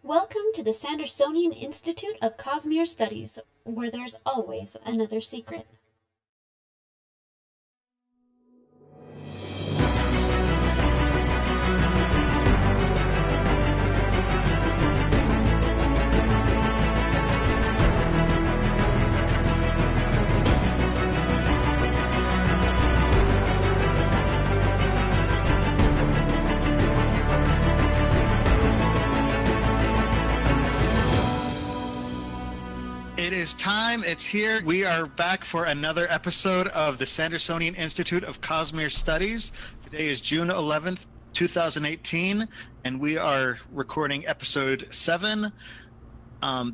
Welcome to the Sandersonian Institute of Cosmere Studies, where there's always another secret. It is time. It's here. We are back for another episode of the Sandersonian Institute of Cosmere Studies. Today is June 11th, 2018, and we are recording episode 7.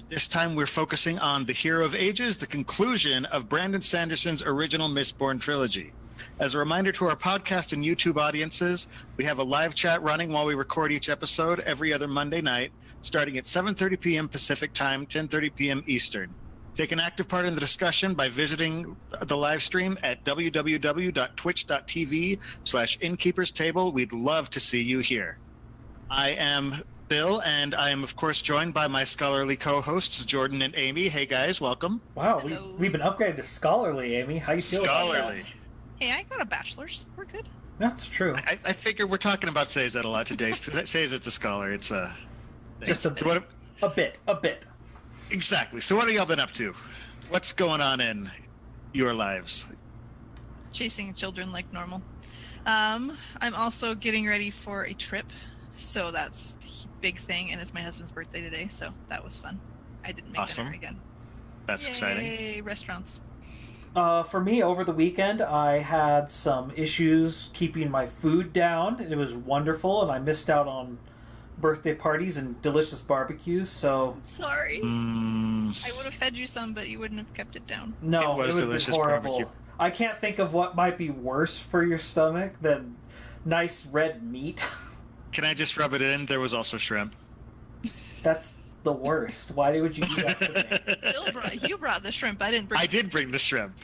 This time we're focusing on The Hero of Ages, the conclusion of Brandon Sanderson's original Mistborn trilogy. As a reminder to our podcast and YouTube audiences, we have a live chat running while we record each episode every other Monday night, starting at 7:30 p.m. Pacific Time, 10:30 p.m. Eastern. Take an active part in the discussion by visiting the live stream at www.twitch.tv/innkeeperstable. We'd love to see you here. I am Bill, and I am, of course, joined by my scholarly co-hosts, Jordan and Amy. Hey, guys, welcome. Wow, we've been upgraded to scholarly, Amy. How you feel about that? Hey, I got a bachelor's. We're good. That's true. I figure we're talking about Sazed a lot today. Sazed's a scholar. It's a... Just a bit. Exactly. So what have y'all been up to? What's going on in your lives? Chasing children like normal. I'm also getting ready for a trip, so that's a big thing, and it's my husband's birthday today, so that was fun. I didn't make dinner again. That's exciting. Yay, restaurants. For me, over the weekend, I had some issues keeping my food down. It was wonderful, and I missed out on birthday parties and delicious barbecues, so... Sorry. I would have fed you some, but you wouldn't have kept it down. No, it would have been horrible. Barbecue. I can't think of what might be worse for your stomach than nice red meat. Can I just rub it in? There was also shrimp. That's the worst. Why would you do that to me? Bill you brought the shrimp. I did bring the shrimp.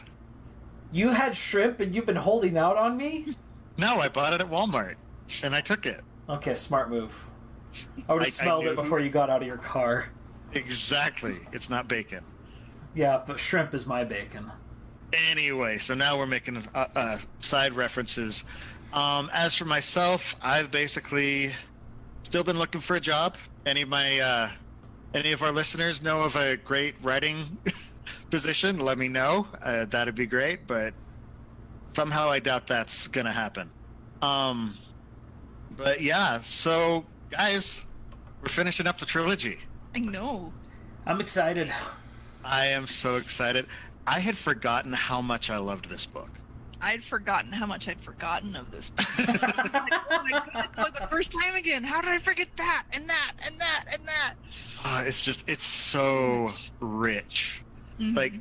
You had shrimp and you've been holding out on me? No, I bought it at Walmart, and I took it. Okay, smart move. I would have smelled it before you got out of your car. Exactly. It's not bacon. Yeah, but shrimp is my bacon. Anyway, so now we're making side references. As for myself, I've basically still been looking for a job. Any of our listeners know of a great writing position, let me know. That'd be great, but somehow I doubt that's going to happen. But yeah, so... Guys, we're finishing up the trilogy. I know. I'm excited. I am so excited. I had forgotten how much I loved this book. I'd forgotten how much I'd forgotten of this book. Oh my God, it's like the first time again. How did I forget that and that and that and that? It's so rich. Mm-hmm. Like,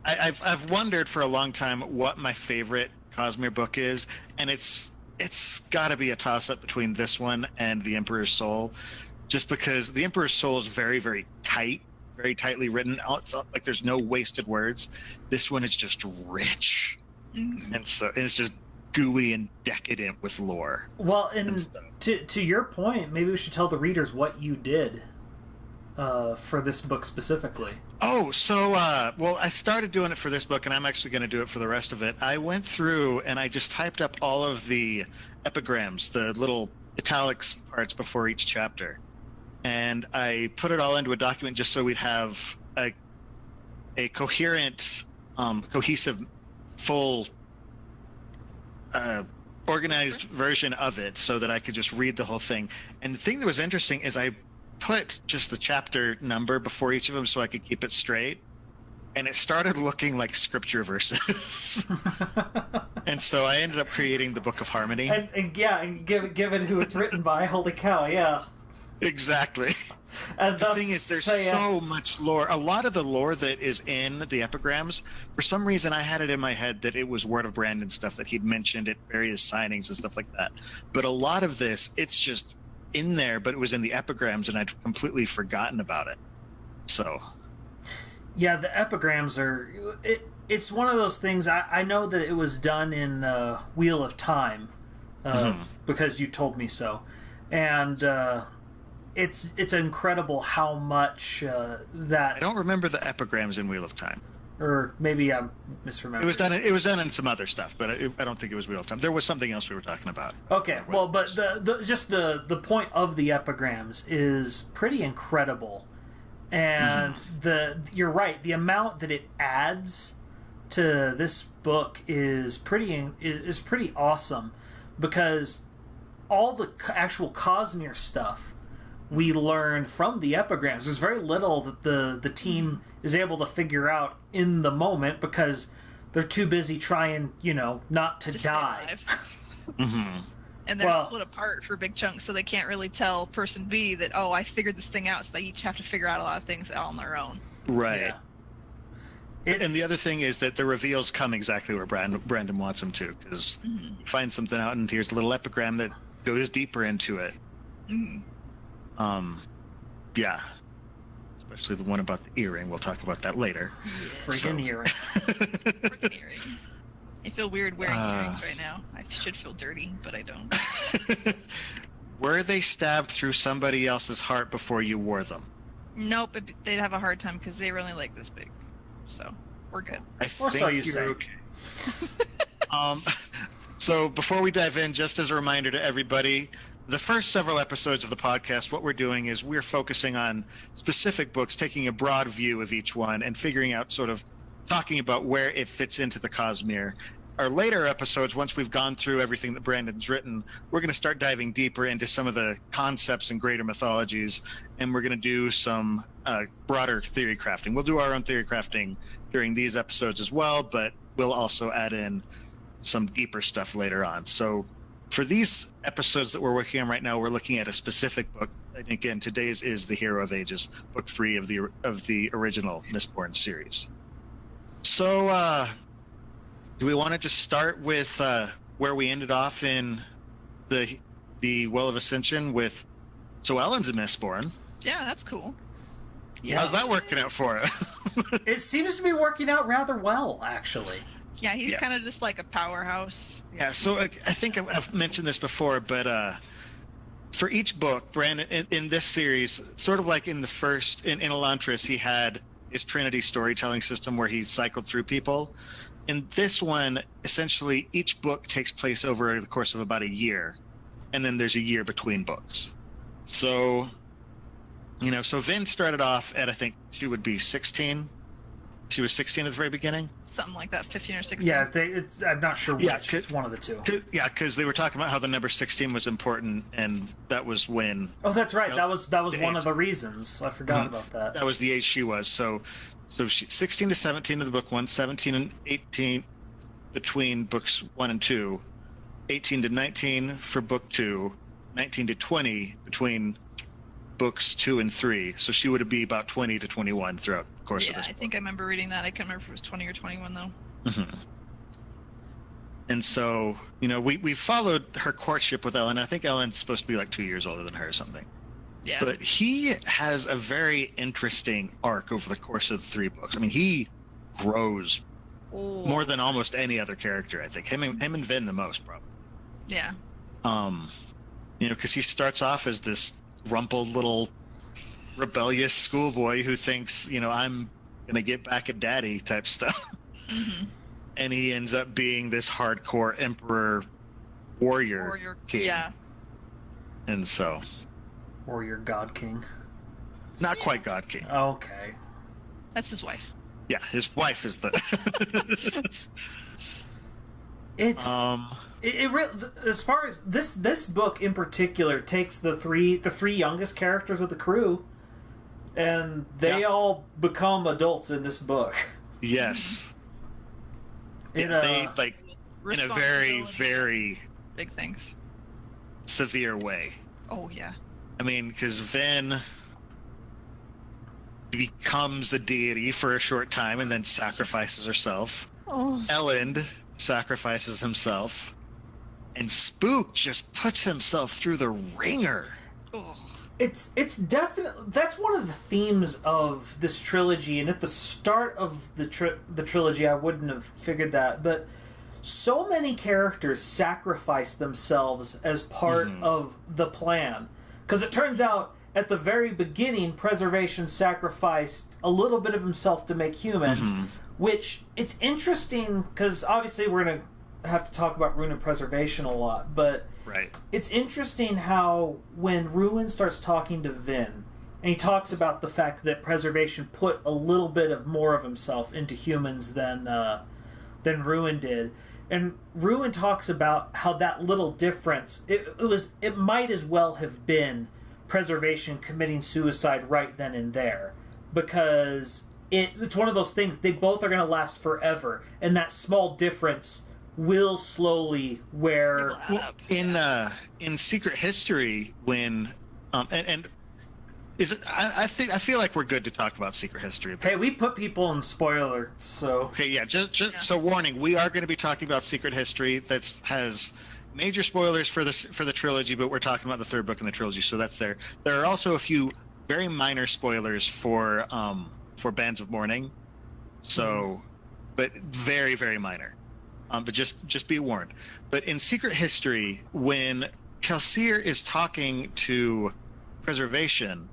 I've wondered for a long time what my favorite Cosmere book is, and it's got to be a toss-up between this one and The Emperor's Soul, just because The Emperor's Soul is very, very tight, very tightly written. It's like there's no wasted words. This one is just rich, and so it's just gooey and decadent with lore. Well, and to your point, maybe we should tell the readers what you did for this book specifically. Oh, so, well, I started doing it for this book, and I'm actually going to do it for the rest of it. I went through, and I just typed up all of the epigrams, the little italics parts before each chapter. And I put it all into a document just so we'd have a coherent, cohesive, full, organized version of it so that I could just read the whole thing. And the thing that was interesting is I put just the chapter number before each of them so I could keep it straight, and it started looking like scripture verses. And so I ended up creating the Book of Harmony. And given who it's written by, holy cow, yeah. Exactly. And the thing is, there's so much lore. A lot of the lore that is in the epigrams, for some reason I had it in my head that it was Word of Brandon stuff that he'd mentioned at various signings and stuff like that. But a lot of this, it's just in there, but it was in the epigrams, and I'd completely forgotten about it. So, yeah, the epigrams are... It's one of those things. I know that it was done in Wheel of Time, because you told me so. And it's incredible how much that. I don't remember the epigrams in Wheel of Time. Or maybe I'm misremembering. It was done in some other stuff, but I don't think it was Wheel of Time. There was something else we were talking about. Okay, well, but the point of the epigrams is pretty incredible, and you're right. The amount that it adds to this book is pretty awesome, because all the actual Cosmere stuff we learn from the epigrams. There's very little that the team is able to figure out in the moment because they're too busy trying, not to die. And they're split apart for big chunks, so they can't really tell person B that, oh, I figured this thing out, so they each have to figure out a lot of things all on their own. Right. Yeah. And the other thing is that the reveals come exactly where Brandon wants them to, because you find something out and here's a little epigram that goes deeper into it. Yeah. Especially the one about the earring. We'll talk about that later. Freaking earring. Freaking earring. I feel weird wearing earrings right now. I should feel dirty, but I don't. Were they stabbed through somebody else's heart before you wore them? Nope, they'd have a hard time because they were only like this big. So, we're good. Or so you say. Okay. So before we dive in, just as a reminder to everybody, the first several episodes of the podcast, what we're doing is we're focusing on specific books, taking a broad view of each one and figuring out talking about where it fits into the Cosmere. Our later episodes, once we've gone through everything that Brandon's written, we're going to start diving deeper into some of the concepts and greater mythologies, and we're going to do some broader theory crafting. We'll do our own theory crafting during these episodes as well, but we'll also add in some deeper stuff later on. So for these episodes that we're working on right now, we're looking at a specific book. And again, today's is The Hero of Ages, book 3 of the original Mistborn series. So, do we want to just start with where we ended off in the Well of Ascension with? So Elend's a Mistborn. Yeah, that's cool. Yeah. How's that working out for it? It seems to be working out rather well, actually. Yeah, he's kind of just like a powerhouse. Yeah, so I think I've mentioned this before, but for each book, Brandon, in this series, sort of like in the first, in Elantris, he had his Trinity storytelling system where he cycled through people. In this one, essentially, each book takes place over the course of about a year, and then there's a year between books. So, so Vin started off at, I think she would be 16. She was 16 at the very beginning? Something like that, 15 or 16. Yeah, I'm not sure which. It's one of the two. Yeah, because they were talking about how the number 16 was important, and that was when... Oh, that's right. That was one of the reasons. I forgot about that. That was the age she was. So she 16 to 17 in the book 1, 17 and 18 between books 1 and 2, 18 to 19 for book 2, 19 to 20 between books 2 and 3. So she would be about 20 to 21 throughout the course of this book. I think I remember reading that. I can't remember if it was 20 or 21, though. And so, we followed her courtship with Elend. I think Elend's supposed to be like 2 years older than her or something. Yeah. But he has a very interesting arc over the course of the 3 books. I mean, he grows more than almost any other character, I think. Him and Vin the most, probably. Yeah. Because he starts off as this rumpled little rebellious schoolboy who thinks, I'm gonna get back at daddy type stuff. And he ends up being this hardcore emperor warrior king. Yeah. And so warrior god king. Not quite god king. Okay. That's his wife. Yeah, his wife is the It's as far as this book in particular takes the three youngest characters of the crew, and they all become adults in this book. Yes. They in a very, very big things, severe way. Oh yeah. I mean, because Vin becomes a deity for a short time and then sacrifices herself. Oh. Elend sacrifices himself, and Spook just puts himself through the ringer. Oh. It's definitely, that's one of the themes of this trilogy, and at the start of the trilogy I wouldn't have figured that, but so many characters sacrifice themselves as part of the plan, because it turns out at the very beginning, preservation sacrificed a little bit of himself to make humans, which it's interesting because obviously we're going to have to talk about Ruin and preservation a lot, but it's interesting how when Ruin starts talking to Vin, and he talks about the fact that preservation put a little bit of more of himself into humans than Ruin did. And Ruin talks about how that little difference, it might as well have been preservation committing suicide right then and there. Because it's one of those things, they both are going to last forever. And that small difference will slowly wear... In Secret History, when... Is it? I feel like we're good to talk about Secret History. Hey, we put people in spoilers, so... Okay, yeah, just so warning, we are going to be talking about Secret History that has major spoilers for the trilogy, but we're talking about the third book in the trilogy, so that's there. There are also a few very minor spoilers for Bands of Mourning, so, but very, very minor. But just be warned. But in Secret History, when Kelsier is talking to Preservation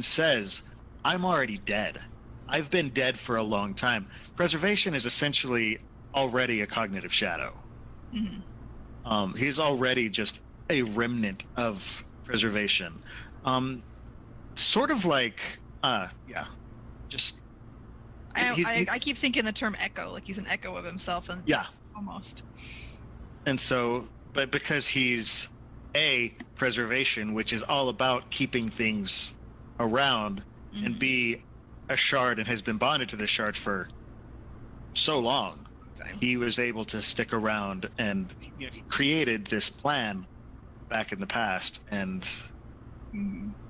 says, I'm already dead. I've been dead for a long time. Preservation is essentially already a cognitive shadow. He's already just a remnant of Preservation. Sort of like, just... I keep thinking the term echo, like he's an echo of himself. And almost. And so, but because he's... preservation, which is all about keeping things around, and B, a shard and has been bonded to the shard for so long, he was able to stick around, and he created this plan back in the past, and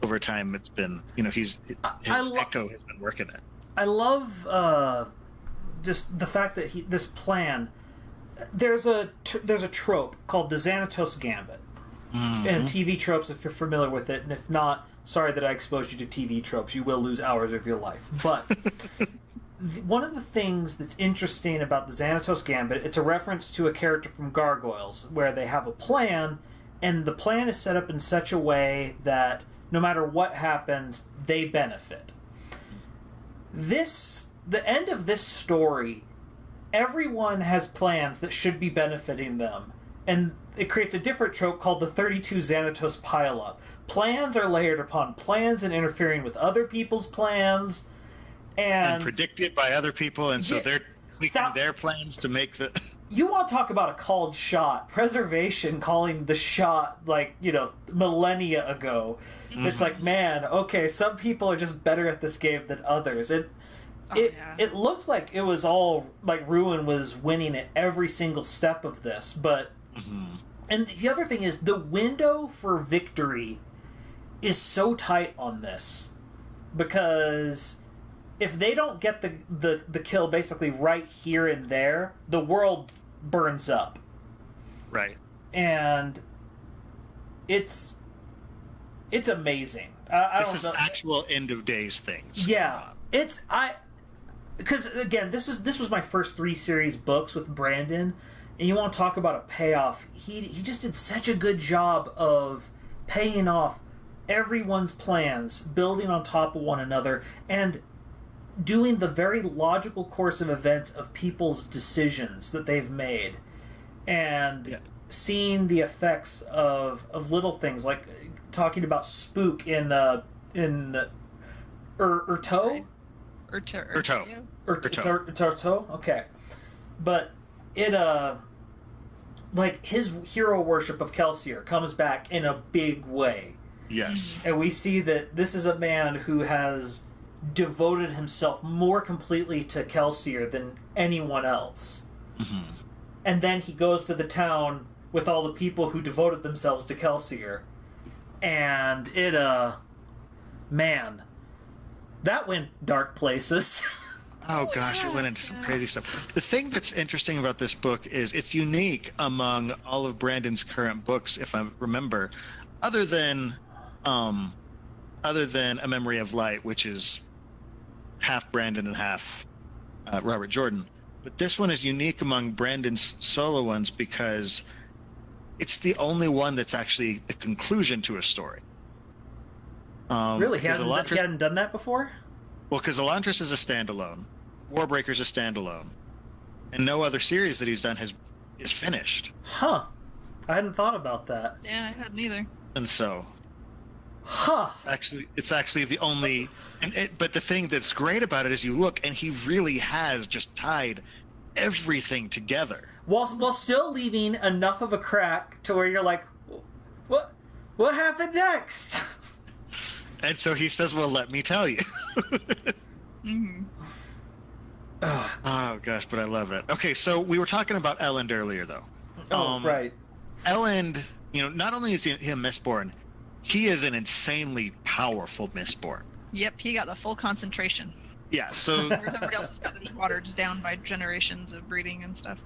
over time it's been, his echo has been working it. I love just the fact that this plan, there's a trope called the Xanatos Gambit. And TV tropes, if you're familiar with it, and if not, sorry that I exposed you to TV tropes. You will lose hours of your life. But one of the things that's interesting about the Xanatos Gambit, it's a reference to a character from Gargoyles, where they have a plan, and the plan is set up in such a way that no matter what happens, they benefit. The end of this story, everyone has plans that should be benefiting them. And it creates a different trope called the 32 Xanatos pileup. Plans are layered upon plans and interfering with other people's plans. And predicted by other people, and so they're tweaking their plans to make the... You want to talk about a called shot. Preservation calling the shot, millennia ago. It's like, man, okay, some people are just better at this game than others. It looked like it was all, like, Ruin was winning at every single step of this, but... And the other thing is, the window for victory is so tight on this, because if they don't get the kill basically right here and there, the world burns up. Right. And it's amazing. This is actual end of days things. Yeah. Because again, this was my first 3 series books with Brandon. And you want to talk about a payoff. He just did such a good job of paying off everyone's plans, building on top of one another, and doing the very logical course of events of people's decisions that they've made. And seeing the effects of little things, like talking about Spook in Urto? Urto? Okay. But like, his hero worship of Kelsier comes back in a big way. Yes. And we see that this is a man who has devoted himself more completely to Kelsier than anyone else. And then he goes to the town with all the people who devoted themselves to Kelsier. And man, that went dark places. Oh gosh, it went into some crazy stuff. The thing that's interesting about this book is it's unique among all of Brandon's current books, if I remember, other than A Memory of Light, which is half Brandon and half Robert Jordan. But this one is unique among Brandon's solo ones because it's the only one that's actually the conclusion to a story. Really? He because hadn't done that before? Well, because Elantris is a standalone, Warbreaker's a standalone, and no other series that he's done is finished. Huh. I hadn't thought about that. Yeah, I hadn't either. And so, Huh. it's actually the only. But the thing that's great about it is you look, and he really has just tied everything together, While still leaving enough of a crack to where you're like, what happened next? and so he says, "Well, let me tell you." Mm-hmm. Oh gosh, but I love it. Okay, so we were talking about Elend earlier, though. Right. Elend, not only is he a Mistborn, he is an insanely powerful Mistborn. Yep, he got the full concentration. Yeah, so Whereas everybody else has got theirs watered down by generations of breeding and stuff.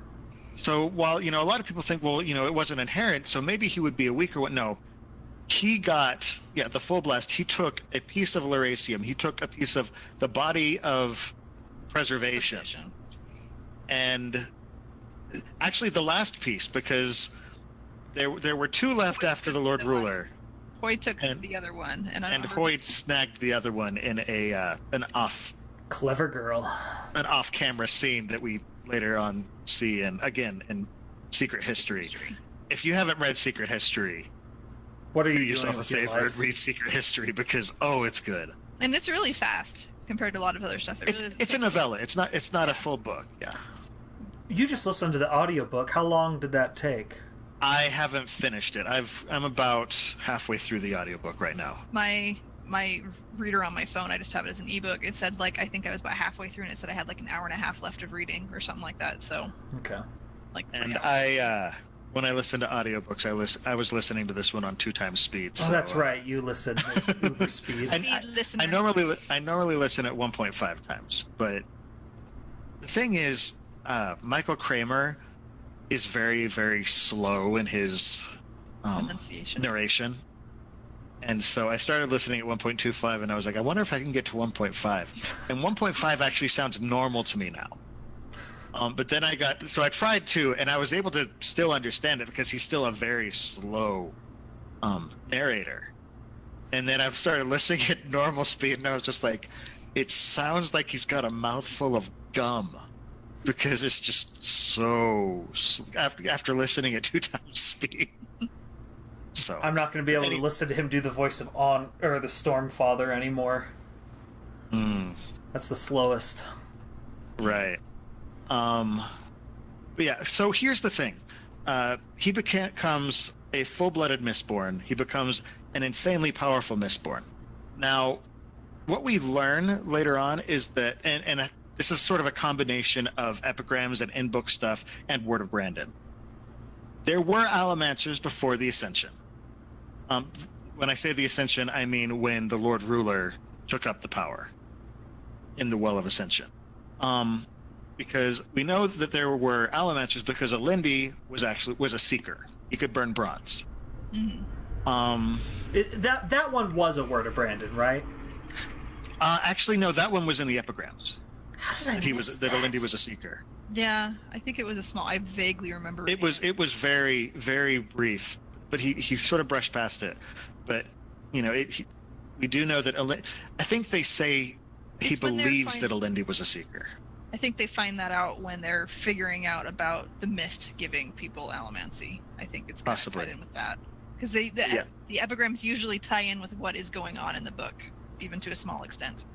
So while a lot of people think, well, it wasn't inherent, so maybe he would be a weaker one. No, he got the full blast. He took a piece of Lerasium. He took a piece of the body of preservation. And actually the last piece, because there were two left after the Lord Ruler. Hoy took the other one, and Hoy snagged the other one in an Clever girl. An off-camera scene that we later on see in Secret History. If you haven't read Secret History, what are you do doing yourself a with your favor and life? read Secret History, because it's good. And it's really fast compared to a lot of other stuff. It's a novella. It's not a full book. Yeah. You just listened to the audiobook. How long did that take? I haven't finished it. I'm about halfway through the audiobook right now. My reader on my phone, I just have it as an ebook. It said I think I was about halfway through, and it said I had an hour and a half left of reading or something like that. So okay, 3 hours. I when I listen to audiobooks, I was listening to this one on 2x speed. So, that's right. You listened at uber speed. I normally listen at 1.5 times, but the thing is, Michael Kramer is very, very slow in his narration. And so I started listening at 1.25, and I was like, I wonder if I can get to 1.5. And 1.5 actually sounds normal to me now. But then I tried to, and I was able to still understand it because he's still a very slow narrator. And then I've started listening at normal speed, and I was just like, it sounds like he's got a mouthful of gum. Because it's just so after listening at 2x speed. So I'm not going to be able to listen to him do the voice of the Stormfather anymore. That's the slowest. Right. But yeah. So here's the thing. He becomes a full-blooded Mistborn. He becomes an insanely powerful Mistborn. Now, what we learn later on is that, and this is sort of a combination of epigrams and in-book stuff and Word of Brandon. There were Allomancers before the Ascension. When I say the Ascension, I mean when the Lord Ruler took up the power in the Well of Ascension. Because we know that there were Allomancers because Elendi was a seeker. He could burn bronze. Mm-hmm. That one was a Word of Brandon, right? Actually, no. That one was in the epigrams. How did I miss that? Elendi was a seeker. Yeah, I think it was a small. I vaguely remember. It was very, very brief, but he sort of brushed past it. But we do know that I think they say he believes that Elendi was a seeker. I think they find that out when they're figuring out about the mist giving people allomancy. I think it's kind of tied in with that because the epigrams usually tie in with what is going on in the book, even to a small extent.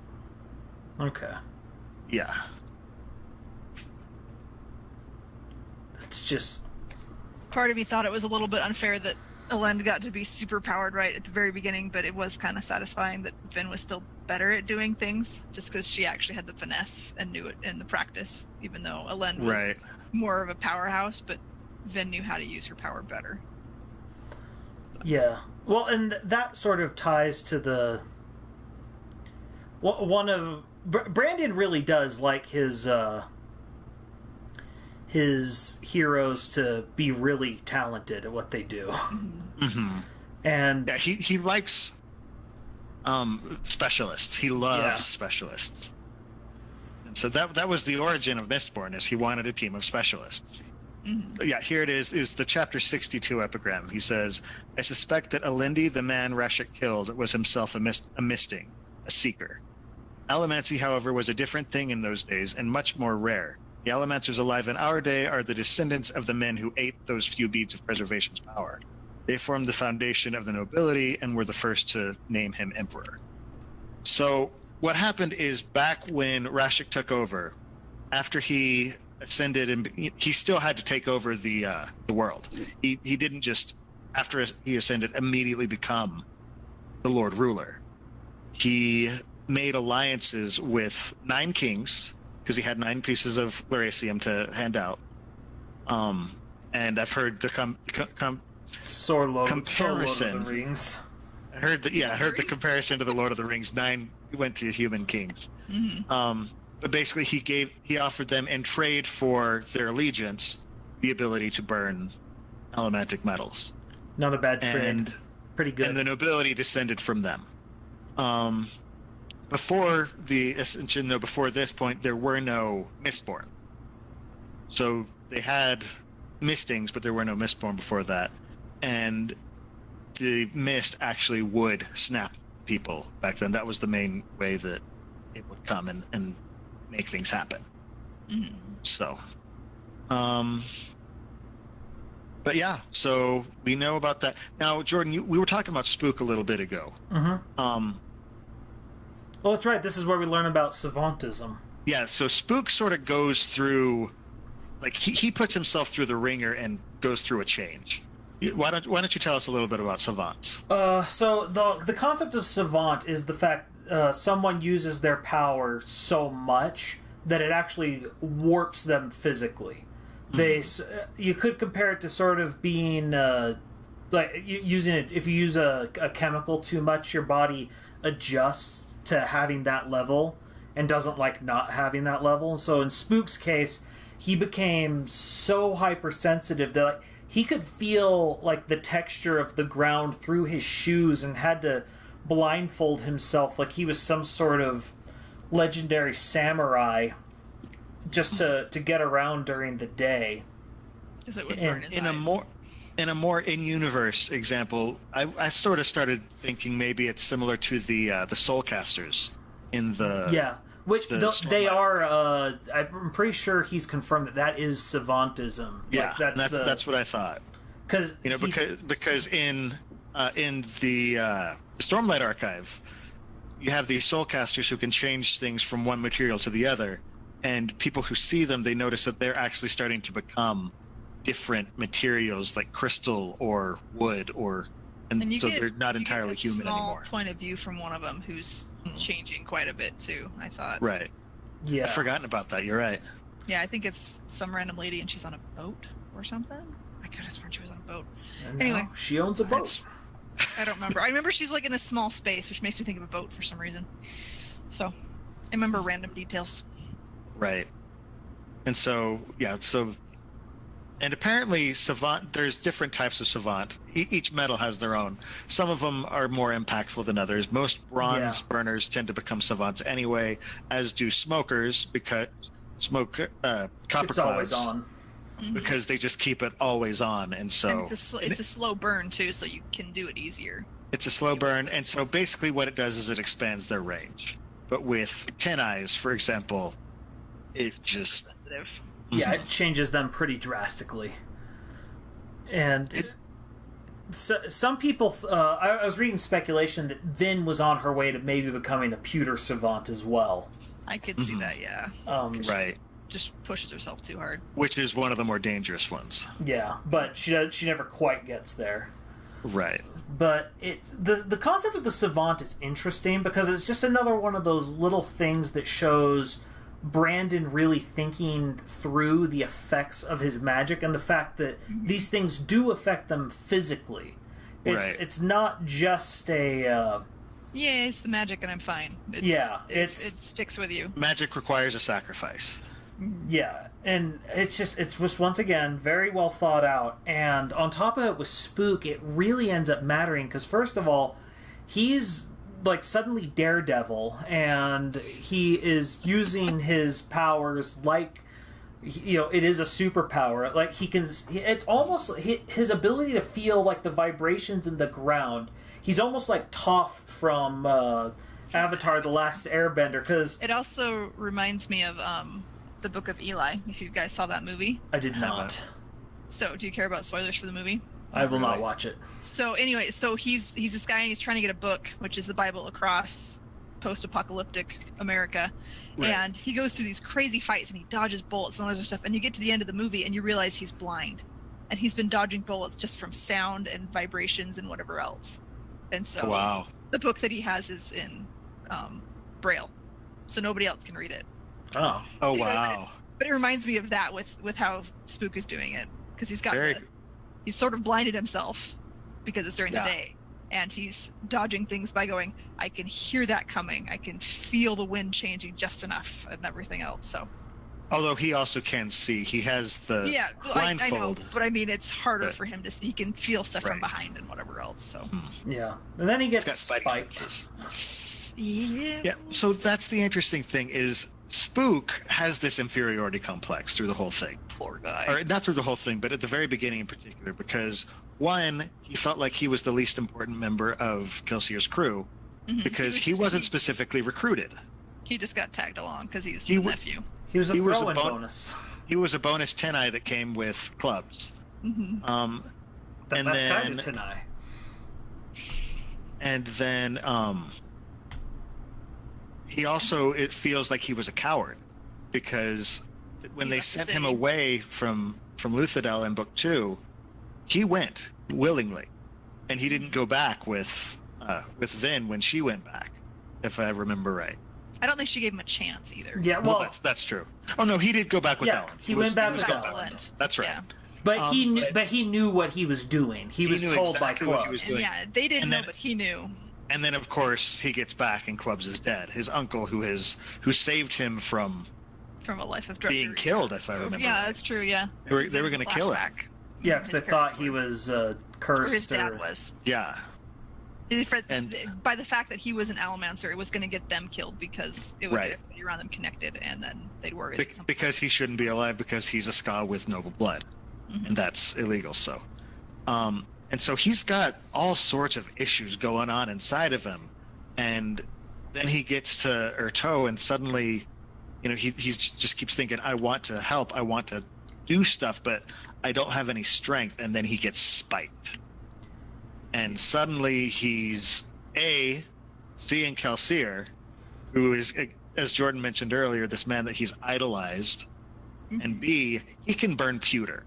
Okay. Yeah. It's just... Part of me thought it was a little bit unfair that Elend got to be super powered right at the very beginning, but it was kind of satisfying that Vin was still better at doing things, just because she actually had the finesse and knew it in the practice, even though Elend was more of a powerhouse, but Vin knew how to use her power better. Yeah. Well, and that sort of ties to the... One of... Brandon really does like his heroes to be really talented at what they do. Mm-hmm. And yeah, he likes specialists. He loves specialists. And so that was the origin of Mistborn, is he wanted a team of specialists. Yeah, here it is the chapter 62 epigram. He says, I suspect that Elendi, the man Rashik killed, was himself a misting, a seeker. Allomancy, however, was a different thing in those days and much more rare. The Allomancers alive in our day are the descendants of the men who ate those few beads of preservation's power. They formed the foundation of the nobility and were the first to name him emperor. So what happened is back when Rashik took over, after he ascended, and he still had to take over the world. He didn't just, after he ascended, immediately become the Lord Ruler. He made alliances with 9 kings, because he had 9 pieces of Lerasium to hand out. And I've heard the comparison. Lord of the Rings. I heard the comparison to the Lord of the Rings. 9 went to human kings. But basically, he offered them in trade for their allegiance the ability to burn elementic metals. Not a bad trade. And, pretty good. And the nobility descended from them. Before the Ascension, though, before this point, there were no Mistborn. So they had Mistings, but there were no Mistborn before that. And the Mist actually would snap people back then. That was the main way that it would come and make things happen. So, but yeah, so we know about that. Now, Jordan, we were talking about Spook a little bit ago. Well, that's right. This is where we learn about savantism. Yeah, so Spook sort of goes through, like, he puts himself through the ringer and goes through a change. Why don't you tell us a little bit about savants? So the concept of savant is the fact someone uses their power so much that it actually warps them physically. You could compare it to sort of being like using it. If you use a chemical too much, your body adjusts to having that level and doesn't like not having that level. So in Spook's case, he became so hypersensitive that like, he could feel like the texture of the ground through his shoes and had to blindfold himself like he was some sort of legendary samurai just to get around during the day. Because it would burn his eyes. In a more in-universe example, I sort of started thinking maybe it's similar to the Soulcasters in the which they are. I'm pretty sure he's confirmed that is savantism. Yeah, like that's what I thought. Because in the Stormlight Archive, you have these Soulcasters who can change things from one material to the other, and people who see them, they notice that they're actually starting to become different materials like crystal or wood they're not entirely human anymore. Point of view from one of them who's changing quite a bit too, I thought. Right. Yeah. I've forgotten about that. You're right. Yeah, I think it's some random lady and she's on a boat or something. I could have sworn she was on a boat. Anyway, she owns a boat. I don't remember. I remember she's like in a small space, which makes me think of a boat for some reason. So, I remember random details. Right. And so, and apparently savant, there's different types of savant. Each metal has their own. Some of them are more impactful than others. Most bronze burners tend to become savants anyway, as do smokers, because copper it's always on. Because they just keep it always on, and so and it's a slow burn too, so you can do it easier. It's a slow burn, and so basically what it does is it expands their range. But with 10 eyes, for example, it just sensitive. Yeah, it changes them pretty drastically. And some people, I was reading speculation that Vin was on her way to maybe becoming a pewter savant as well. I could see that, yeah. Right. Just pushes herself too hard. Which is one of the more dangerous ones. Yeah, but she never quite gets there. Right. But it's the concept of the savant is interesting because it's just another one of those little things that shows Brandon really thinking through the effects of his magic and the fact that these things do affect them physically. It's not just a it's the magic and I'm fine. It sticks with you. Magic requires a sacrifice. Yeah, and it's just once again very well thought out, and on top of it with Spook, it really ends up mattering because first of all, he's like suddenly Daredevil, and he is using his powers like it is a superpower. Like it's almost his ability to feel like the vibrations in the ground. He's almost like Toph from Avatar: The Last Airbender. Because it also reminds me of the Book of Eli. If you guys saw that movie, I did not. So, do you care about spoilers for the movie? I will not watch it. So anyway, he's this guy and he's trying to get a book, which is the Bible across post-apocalyptic America. Right. And he goes through these crazy fights and he dodges bullets and all this other stuff. And you get to the end of the movie and you realize he's blind. And he's been dodging bullets just from sound and vibrations and whatever else. And so the book that he has is in Braille. So nobody else can read it. Oh, wow. But it reminds me of that with how Spook is doing it. Because he's sort of blinded himself because it's during the day. And he's dodging things by going, I can hear that coming. I can feel the wind changing just enough and everything else. So, although he also can see, he has the blindfold. I know, but I mean, it's harder for him to see. He can feel stuff from behind and whatever else. So, yeah, and then he gets spiked. Yeah. So that's the interesting thing is Spook has this inferiority complex through the whole thing. Poor guy. Or not through the whole thing, but at the very beginning in particular, because one, he felt like he was the least important member of Kelsier's crew because he wasn't specifically recruited. He just got tagged along because he's the nephew. He was a throw-in bonus. He was a bonus 10-eye that came with clubs. The best kind of 10-eye. And then he also, it feels like he was a coward because when they sent him away from Luthadel in Book 2, he went willingly, and he didn't go back with Vin when she went back, if I remember right. I don't think she gave him a chance either. Yeah, well, that's true. Oh no, he did go back with Elend. He went back with Elend. That's right. Yeah. But he knew what he was doing. He was told by Clubs. Yeah, they didn't know, but he knew. And then, of course, he gets back, and Clubs is dead. His uncle, who saved him from a life of being killed, if I remember. Yeah, that's true. Yeah, they were going to kill him. Yeah, because they thought he was cursed. Or his dad was. Yeah. And by the fact that he was an Allomancer, it was going to get them killed because it would get everybody around them connected, and then they'd worry. Because he shouldn't be alive because he's a Ska with noble blood, and that's illegal. So, and so he's got all sorts of issues going on inside of him, and then he gets to Urto, and suddenly, he just keeps thinking, I want to help, I want to do stuff, but I don't have any strength, and then he gets spiked. And suddenly he's seeing Kelsier, who is, as Jordan mentioned earlier, this man that he's idolized, and B, he can burn pewter.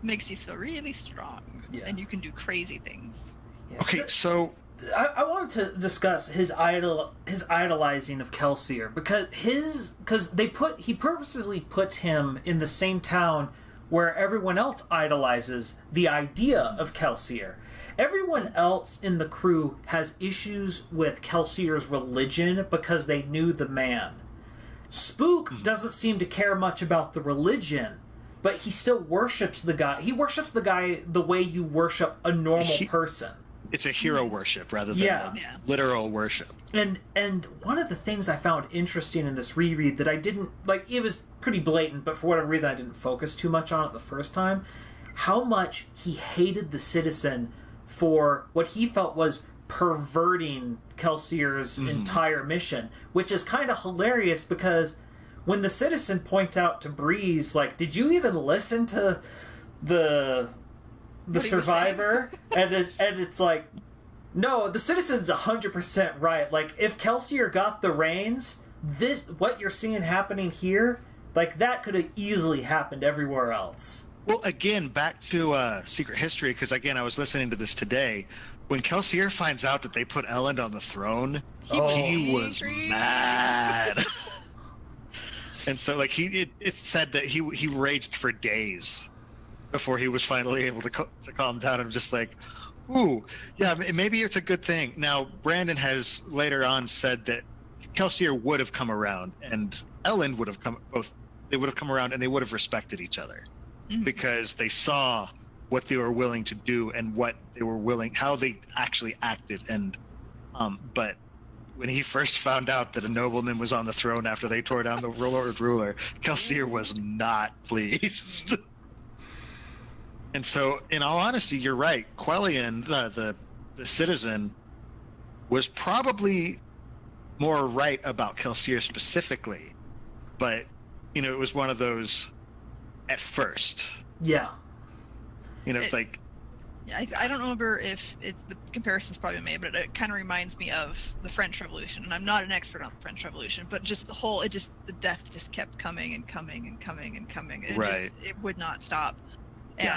Makes you feel really strong, and you can do crazy things. Yeah. Okay, so I wanted to discuss his idolizing of Kelsier because he purposely puts him in the same town where everyone else idolizes the idea of Kelsier. Everyone else in the crew has issues with Kelsier's religion because they knew the man. Spook doesn't seem to care much about the religion, but he still worships the guy. He worships the guy the way you worship a normal person. It's a hero worship rather than literal worship. And one of the things I found interesting in this reread that I didn't like, it was pretty blatant, but for whatever reason I didn't focus too much on it the first time, how much he hated the Citizen for what he felt was perverting Kelsier's entire mission, which is kind of hilarious because when the Citizen points out to Breeze, like, did you even listen to the survivor? and it's like, no, the Citizen's 100% right. Like, if Kelsier got the reins, what you're seeing happening here, like, that could have easily happened everywhere else. Well, again, back to Secret History, because again, I was listening to this today. When Kelsier finds out that they put Elend on the throne, he was mad. And so, like, it said that he raged for days before he was finally able to calm down. I'm just like, ooh, yeah, maybe it's a good thing. Now, Brandon has later on said that Kelsier would have come around, and Elend would have come. They would have come around, and they would have respected each other because they saw what they were willing to do and what they were willing, how they actually acted. And but when he first found out that a nobleman was on the throne after they tore down the Lord Ruler, Kelsier was not pleased. And so, in all honesty, you're right. Quellion, the citizen, was probably more right about Kelsier specifically, but it was one of those at first. Yeah. I don't remember if the comparison's probably made, but it kind of reminds me of the French Revolution. And I'm not an expert on the French Revolution, but just the death just kept coming and coming and coming and coming. It would not stop. And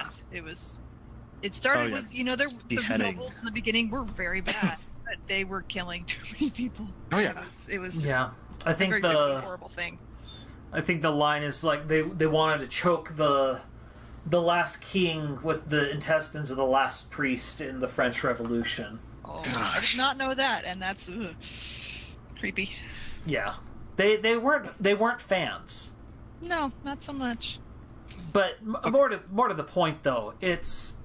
it started with, the nobles in the beginning were very bad, but they were killing too many people. Oh yeah. It was just I think a very horrible thing. I think the line is like they wanted to choke the last king with the intestines of the last priest in the French Revolution. Oh, gosh. I did not know that, and that's creepy. Yeah, they weren't fans. No, not so much. But more to the point, though, it's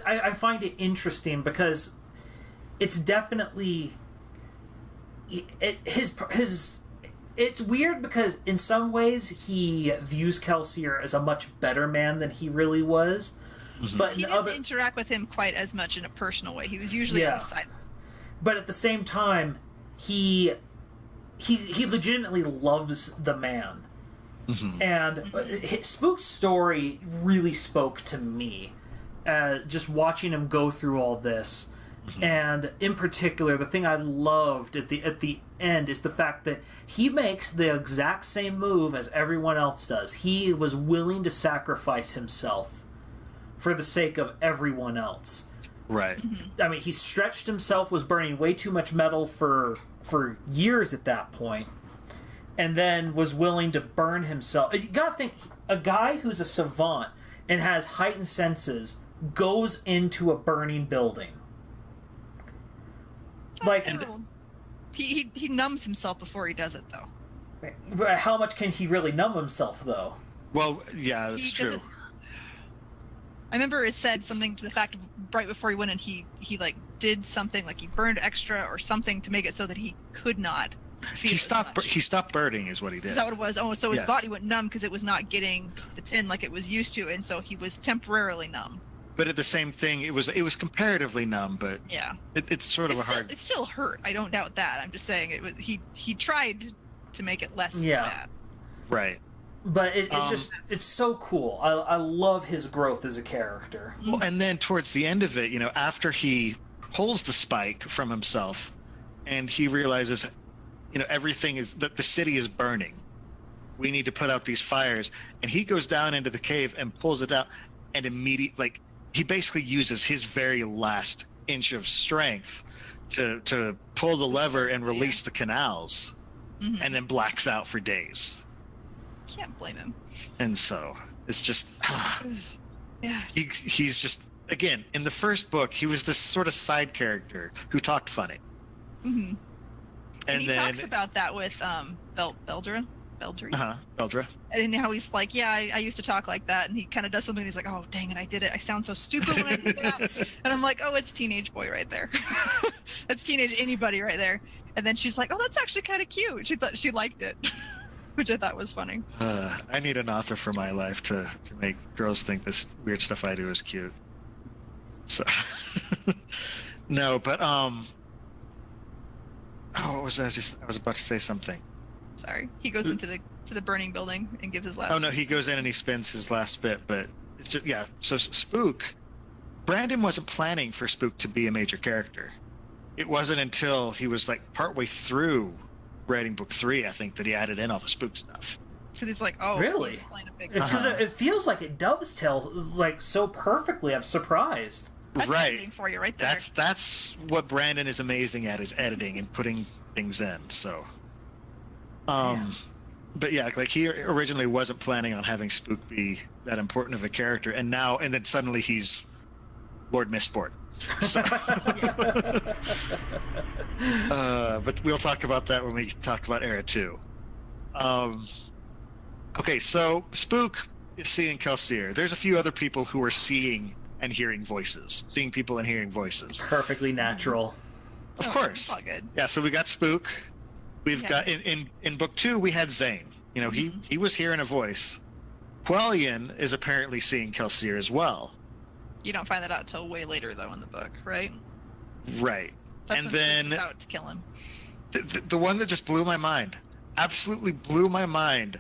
I find it interesting because it's definitely his. It's weird because in some ways he views Kelsier as a much better man than he really was. Mm-hmm. But he didn't interact with him quite as much in a personal way. He was usually on the sideline. But at the same time, he legitimately loves the man. Mm-hmm. And Spook's story really spoke to me. Just watching him go through all this. Mm-hmm. And in particular, the thing I loved at the end is the fact that he makes the exact same move as everyone else does. He was willing to sacrifice himself for the sake of everyone else. Right. Mm-hmm. I mean, he stretched himself, was burning way too much metal for years at that point, and then was willing to burn himself. You gotta think, a guy who's a savant and has heightened senses goes into a burning building. He numbs himself before he does it, though. How much can he really numb himself, though? Well, yeah, that's true. I remember it said something to the fact of right before he went in, he did something, like he burned extra or something to make it so that he could not feel He stopped burning is what he did. Is that what it was? Oh, so his body went numb because it was not getting the tin like it was used to, and so he was temporarily numb. But at the same thing, it was comparatively numb, but it's sort of it still hurt. I don't doubt that. I'm just saying it was he tried to make it less bad. Right. But it's so cool. I love his growth as a character. Well, and then towards the end of it, after he pulls the spike from himself, and he realizes, everything is that the city is burning. We need to put out these fires, and he goes down into the cave and pulls it out, and immediately, he basically uses his very last inch of strength to pull the lever and release the canals, and then blacks out for days. Can't blame him. And so it's just he's just, again, in the first book he was this sort of side character who talked funny. Mm-hmm. And he talks about that with Beldra. Beldra. And how he's like, I used to talk like that, and he kind of does something and he's like, oh dang it, I did it, I sound so stupid when I did that. And I'm like, oh, it's teenage boy right there. That's teenage anybody right there. And then she's like, oh, that's actually kind of cute. She thought she liked it. Which I thought was funny. I need an author for my life to make girls think this weird stuff I do is cute. So no, but what was that? I was about to say something. Sorry. He goes into the burning building and gives his last. Oh no, he goes in and he spends his last bit, but it's just So Spook, Brandon wasn't planning for Spook to be a major character. It wasn't until he was like partway through writing book 3, I think, that he added in all the Spook stuff. Because he's like, oh, really? Because it feels like it dovetails like so perfectly. I'm surprised. That's editing for you right there. That's what Brandon is amazing at, is editing and putting things in. So, but like he originally wasn't planning on having Spook be that important of a character, and then suddenly he's Lord Mistborn. So, but we'll talk about that when we talk about Era 2. Okay, so Spook is seeing Kelsier. There's a few other people who are seeing and hearing voices. Seeing people and hearing voices. Perfectly natural. Of Oh, course. it's all good. Yeah, so we got Spook. We've Yeah. got in book 2 we had Zane. You know, he was hearing a voice. Quellion is apparently seeing Kelsier as well. You don't find that out till way later, though, in the book, right? Right. That's And when then Spook's about to kill him. the one that just blew my mind, absolutely blew my mind,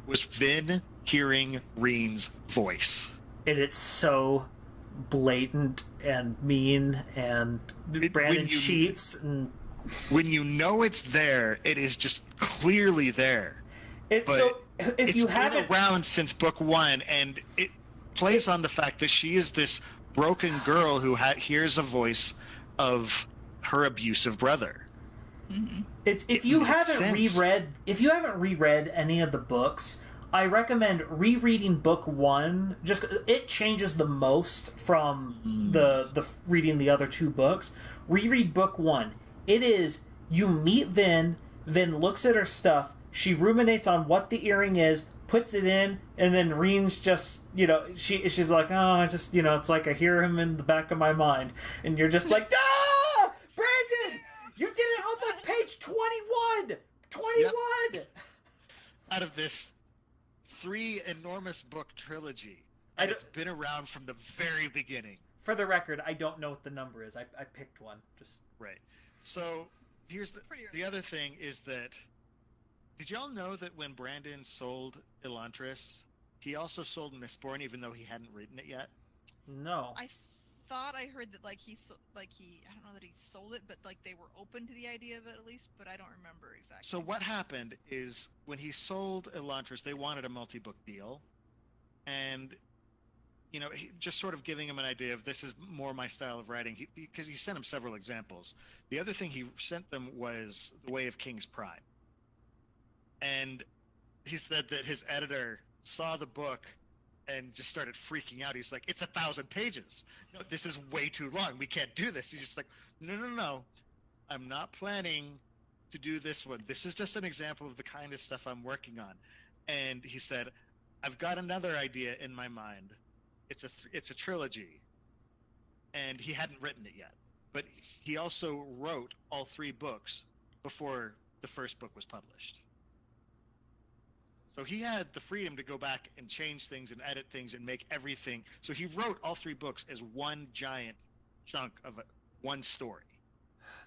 was Vin hearing Reen's voice. And it's so blatant and mean, and Brandon cheats. And when you know it's there, it is just clearly there. It's But so if you been haven't around since book 1, and it plays on the fact that she is this broken girl who hears a voice of her abusive brother. It's if you haven't sense. reread any of the books, I recommend rereading book 1. Just it changes the most from the reading the other 2 books. Reread book 1. It is you meet Vin. Vin looks at her stuff. She ruminates on what the earring is, puts it in, and then Reen's just, she's like, oh, I just, it's like I hear him in the back of my mind, and you're just like, ah, Brandon, you did it on like page 21. Yep. Out of this 3 enormous book trilogy, and it's been around from the very beginning. For the record, I don't know what the number is. I picked one. Just right. So here's the other thing is that, did y'all know that when Brandon sold Elantris, he also sold Mistborn, even though he hadn't written it yet? No. I thought I heard that I don't know that he sold it, but like they were open to the idea of it at least, but I don't remember exactly. So what happened is when he sold Elantris, they wanted a multi-book deal, and he just sort of giving him an idea of this is more my style of writing, because he sent him several examples. The other thing he sent them was The Way of King's Pride. And he said that his editor saw the book and just started freaking out. He's like, it's 1,000 pages. No, this is way too long. We can't do this. He's just like, no. I'm not planning to do this one. This is just an example of the kind of stuff I'm working on. And he said, I've got another idea in my mind. It's a trilogy. And he hadn't written it yet. But he also wrote all 3 books before the first book was published. So he had the freedom to go back and change things and edit things and make everything. So he wrote all 3 books as one giant chunk of one story.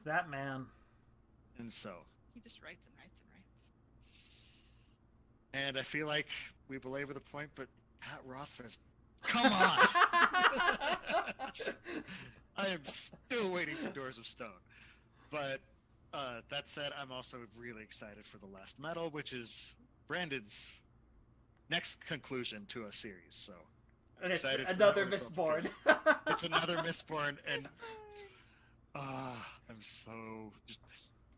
That man. And so he just writes and writes and writes. And I feel like we belabor the point, but Pat Rothfuss, come on! I am still waiting for Doors of Stone. But that said, I'm also really excited for The Last Metal, which is Brandon's next conclusion to a series. So and it's another Mistborn. It's another Mistborn, and I'm so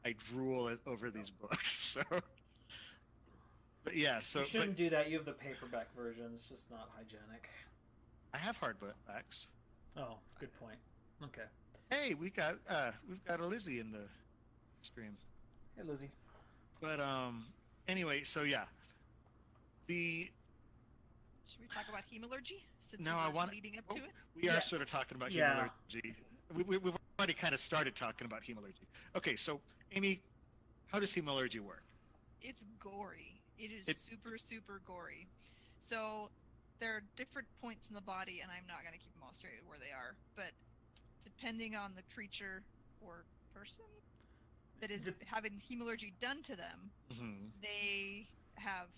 I drool over these books. So, but yeah, so you shouldn't do that. You have the paperback version. It's just not hygienic. I have hardbacks. Oh, good point. Okay. Hey, we've got a Lizzie in the stream. Hey, Lizzie. But anyway, so yeah, Should we talk about hemalurgy? Since leading up to it. We are sort of talking about hemalurgy. We've already kind of started talking about hemalurgy. Okay, so Amy, how does hemalurgy work? It's gory. It's super, super gory. So there are different points in the body, and I'm not going to keep them all straight where they are, but depending on the creature or person that is having hemalurgy done to them, they have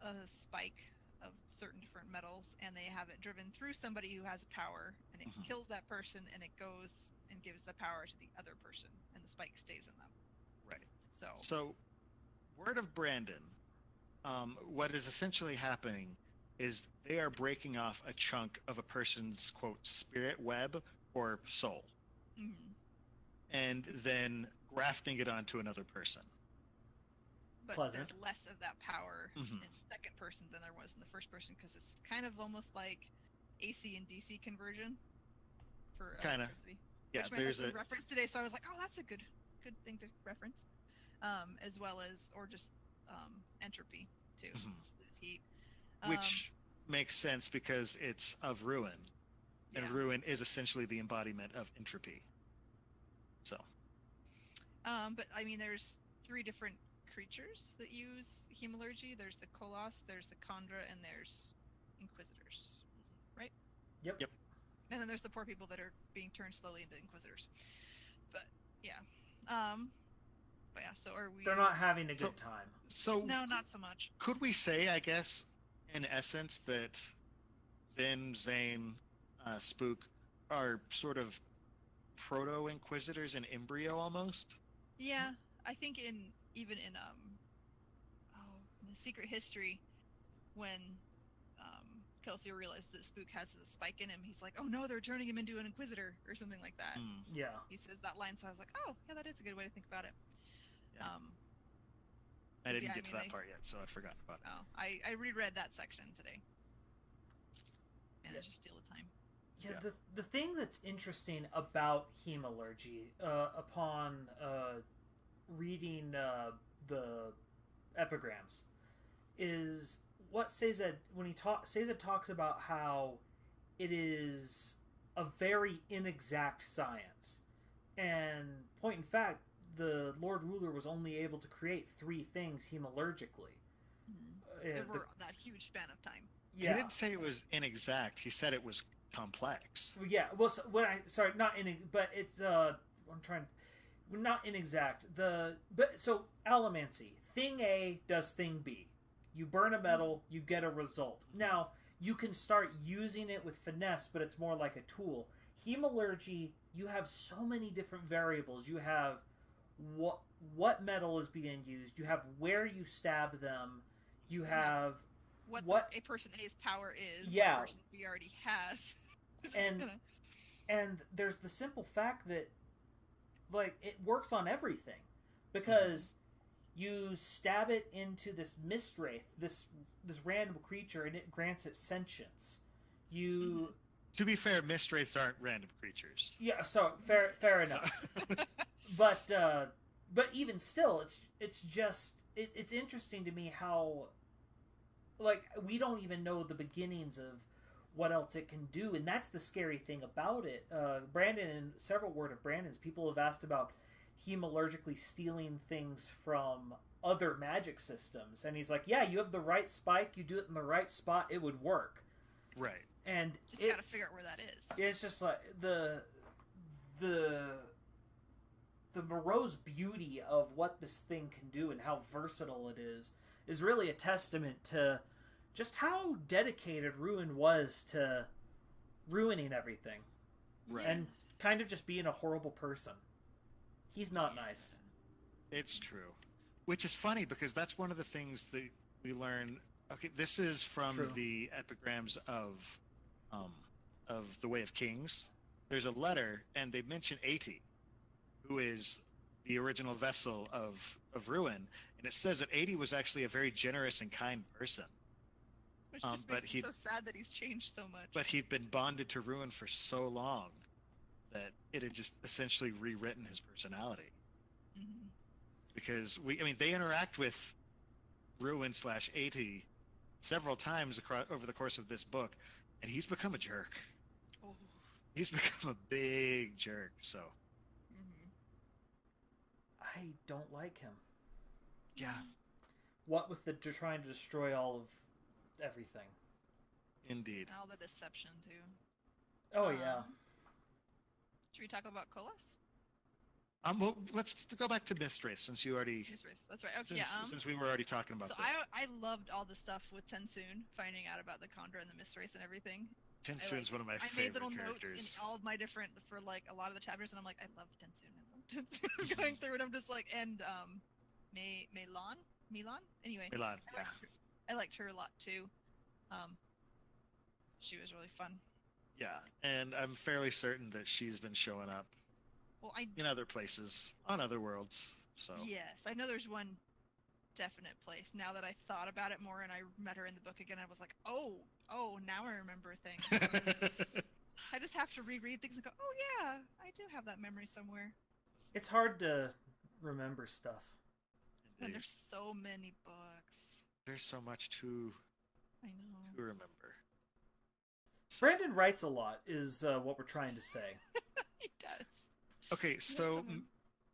a spike of certain different metals, and they have it driven through somebody who has power, and it kills that person, and it goes and gives the power to the other person, and the spike stays in them. Right. So word of Brandon, what is essentially happening is they are breaking off a chunk of a person's, quote, spirit web or soul, and then grafting it onto another person. But there's less of that power in the second person than there was in the first person, because it's kind of almost like AC and DC conversion for electricity. Yeah, which my husband referenced today, so I was like, oh, that's a good thing to reference. As well as, or just entropy too, lose heat. Which makes sense because it's of ruin, and ruin is essentially the embodiment of entropy. So. But I mean, there's 3 different creatures that use hemalurgy. There's the Koloss, there's the Khandra, and there's Inquisitors, right? Yep. And then there's the poor people that are being turned slowly into Inquisitors. But yeah, but yeah. So are we? They're not having a good time. So no, not so much. Could we say, I guess, in essence, that Vin, Zane, Spook are sort of proto-Inquisitors in embryo almost? Yeah, I think even in Secret History, when Kelsier realizes that Spook has a spike in him, he's like, "Oh no, they're turning him into an Inquisitor," or something like that. Yeah. He says that line, so I was like, "Oh, yeah, that is a good way to think about it." Yeah. I didn't get to that part yet, so I forgot about it. Oh, I reread that section today. Managed to steal the time. Yeah, the thing that's interesting about hemalurgy, upon reading the epigrams, is what Seiza, when Seiza talks about how it is a very inexact science, and point in fact, the Lord Ruler was only able to create 3 things hemalurgically over that huge span of time. Yeah. He didn't say it was inexact. He said it was complex. Yeah. Well, so not but it's I'm trying. Not inexact. So allomancy. Thing A does thing B. You burn a metal, you get a result. Now you can start using it with finesse, but it's more like a tool. Hemalurgy, you have so many different variables. You have what metal is being used. You have where you stab them. You have what a person A's power is. Yeah. What person B already has. And there's the simple fact that, like, it works on everything, because you stab it into this mist wraith, this random creature, and it grants it sentience. To be fair, mist wraiths aren't random creatures. Yeah, so fair enough. But even still, it's interesting to me how, like, we don't even know the beginnings of what else it can do, and that's the scary thing about it. Brandon, and several Word of Brandon's, people have asked about hemalurgically stealing things from other magic systems, and he's like, yeah, you have the right spike, you do it in the right spot, it would work. Right. And just gotta figure out where that is. It's just like the morose beauty of what this thing can do and how versatile it is really a testament to just how dedicated Ruin was to ruining everything. Right. And kind of just being a horrible person. He's not nice. It's true. Which is funny, because that's one of the things that we learn. Okay, this is from the epigrams of The Way of Kings. There's a letter, and they mention Ati, who is the original vessel of Ruin, and it says that Ati was actually a very generous and kind person. Which just makes it so sad that he's changed so much. But he'd been bonded to Ruin for so long that it had just essentially rewritten his personality. Mm-hmm. Because they interact with Ruin / Ati several times over the course of this book, and he's become a jerk. Oh. He's become a big jerk. So, I don't like him. Yeah. What with trying to destroy all of everything. Indeed. All the deception too. Oh yeah. Should we talk about Koloss? Well, let's go back to Mistwraith, since you already. Mistwraith, that's right. Okay, since we were already talking about. So that. I loved all the stuff with Tensoon, finding out about the Khandra and the Mistwraith and everything. Tensoon's one of my favorite characters. I made little notes in all of my different, for like a lot of the chapters, and I'm like, I love Tensoon. Going through it, I'm just like, and Milan. Anyway, Milan. I liked her a lot too. She was really fun. Yeah, and I'm fairly certain that she's been showing up. Well, in other places, on other worlds. So yes, I know there's one definite place. Now that I thought about it more, and I met her in the book again, I was like, oh, now I remember things. I just have to reread things and go, oh yeah, I do have that memory somewhere. It's hard to remember stuff. And there's so many books. There's so much to remember. Brandon writes a lot, is what we're trying to say. He does. Okay, so someone-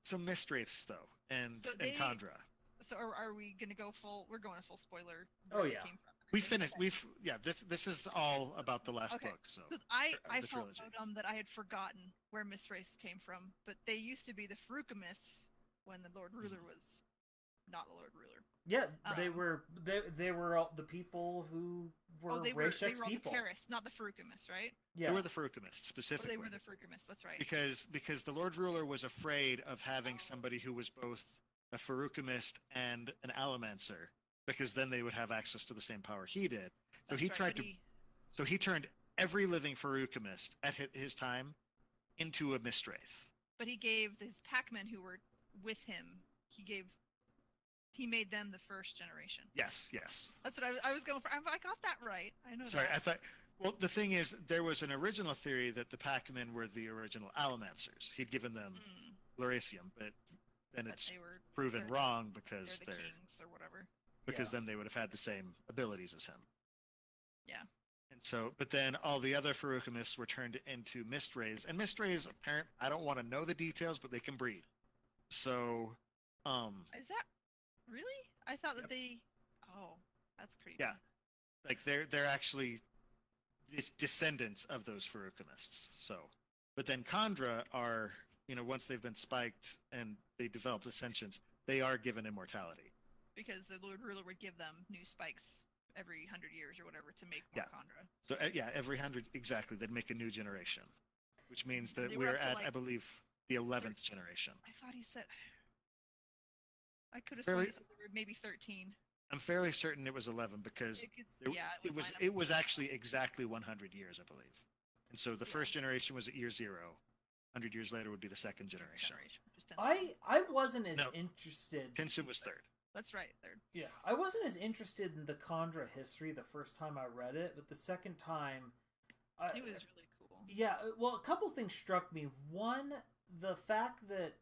so Mistwraiths though, and Kandra. So are we gonna go full? We're going to full spoiler. Oh, where they yeah. came from. We finished. This is all about the last Okay. book. So 'Cause I the felt trilogy. so dumb that I had forgotten where Mistwraiths came from, but they used to be the Feruchemists when the Lord Ruler was not a Lord Ruler. Yeah, they were all the people who were They were Rashek's all the people. terrorists, not the Feruchemists, right? Yeah, They were the Feruchemists Or specifically. they were the Feruchemists. That's right. because the Lord Ruler was afraid of having somebody who was both a Feruchemist and an Alamancer, because then they would have access to the same power he did. So That's he right, tried but to. So he turned every living Feruchemist at his time into a Mistwraith. But he gave these packmen who were with him. He made them the first generation. Yes. That's what I was going for. I got that right. I know. Sorry, that. I thought. Well, the thing is, there was an original theory that the Pac-Men were the original Alamancers. He'd given them Lerasium, but then it's proven wrong because they're the kings or whatever. Because then they would have had the same abilities as him. Yeah. And so, but then all the other Feruchemists were turned into Mistwraiths, and Mistwraiths, apparently, I don't want to know the details, but they can breathe. So, Is that really? I thought that they. Oh, that's creepy. Yeah, like they're actually it's descendants of those Feruchemists. So, but then Kandra are, once they've been spiked and they develop ascensions, they are given immortality. Because the Lord Ruler would give them new spikes every 100 years or whatever to make more Kandra. So every 100 exactly, they'd make a new generation, which means that we're at, I believe, the 11th generation. I thought he said. I could have sworn he said there were maybe 13. I'm fairly certain it was 11 because it was actually exactly 100 years, I believe. And so the first generation was at year 0. 100 years later would be the second generation. I wasn't as interested. Tenshin was third. That's right, third. Yeah, I wasn't as interested in the Kandra history the first time I read it, but the second time, it was really cool. Yeah, well, a couple things struck me. One, the fact that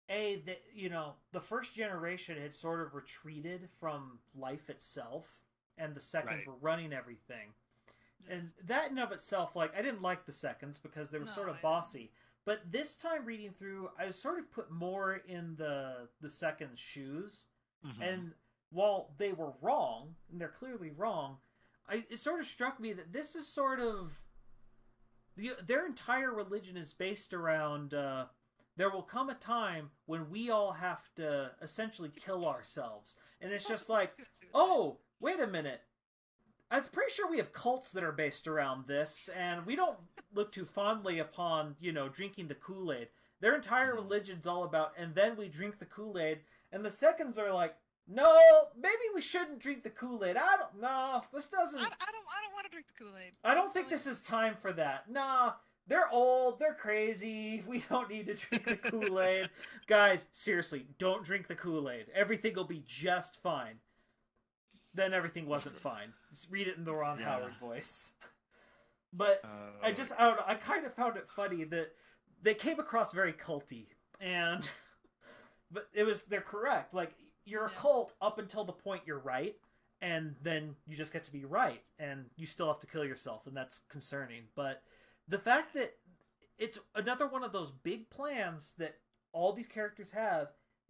the first generation had sort of retreated from life itself, and the seconds were running everything. And that in of itself, I didn't like the seconds because they were sort of bossy. But this time reading through, I was sort of put more in the seconds' shoes. Mm-hmm. And while they were wrong, and they're clearly wrong, it sort of struck me that this is sort of... their entire religion is based around... there will come a time when we all have to essentially kill ourselves. And it's just like, oh, wait a minute. I'm pretty sure we have cults that are based around this, and we don't look too fondly upon, drinking the Kool-Aid. Their entire religion's all about, and then we drink the Kool-Aid, and the seconds are like, no, maybe we shouldn't drink the Kool-Aid. This doesn't... I don't want to drink the Kool-Aid. I don't think this is time for that. Nah, they're old, they're crazy, we don't need to drink the Kool-Aid. Guys, seriously, don't drink the Kool-Aid. Everything will be just fine. Then everything wasn't fine. Just read it in the Ron Howard voice. But I kind of found it funny that they came across very culty, but they're correct. You're a cult up until the point you're right, and then you just get to be right, and you still have to kill yourself, and that's concerning. But the fact that it's another one of those big plans that all these characters have,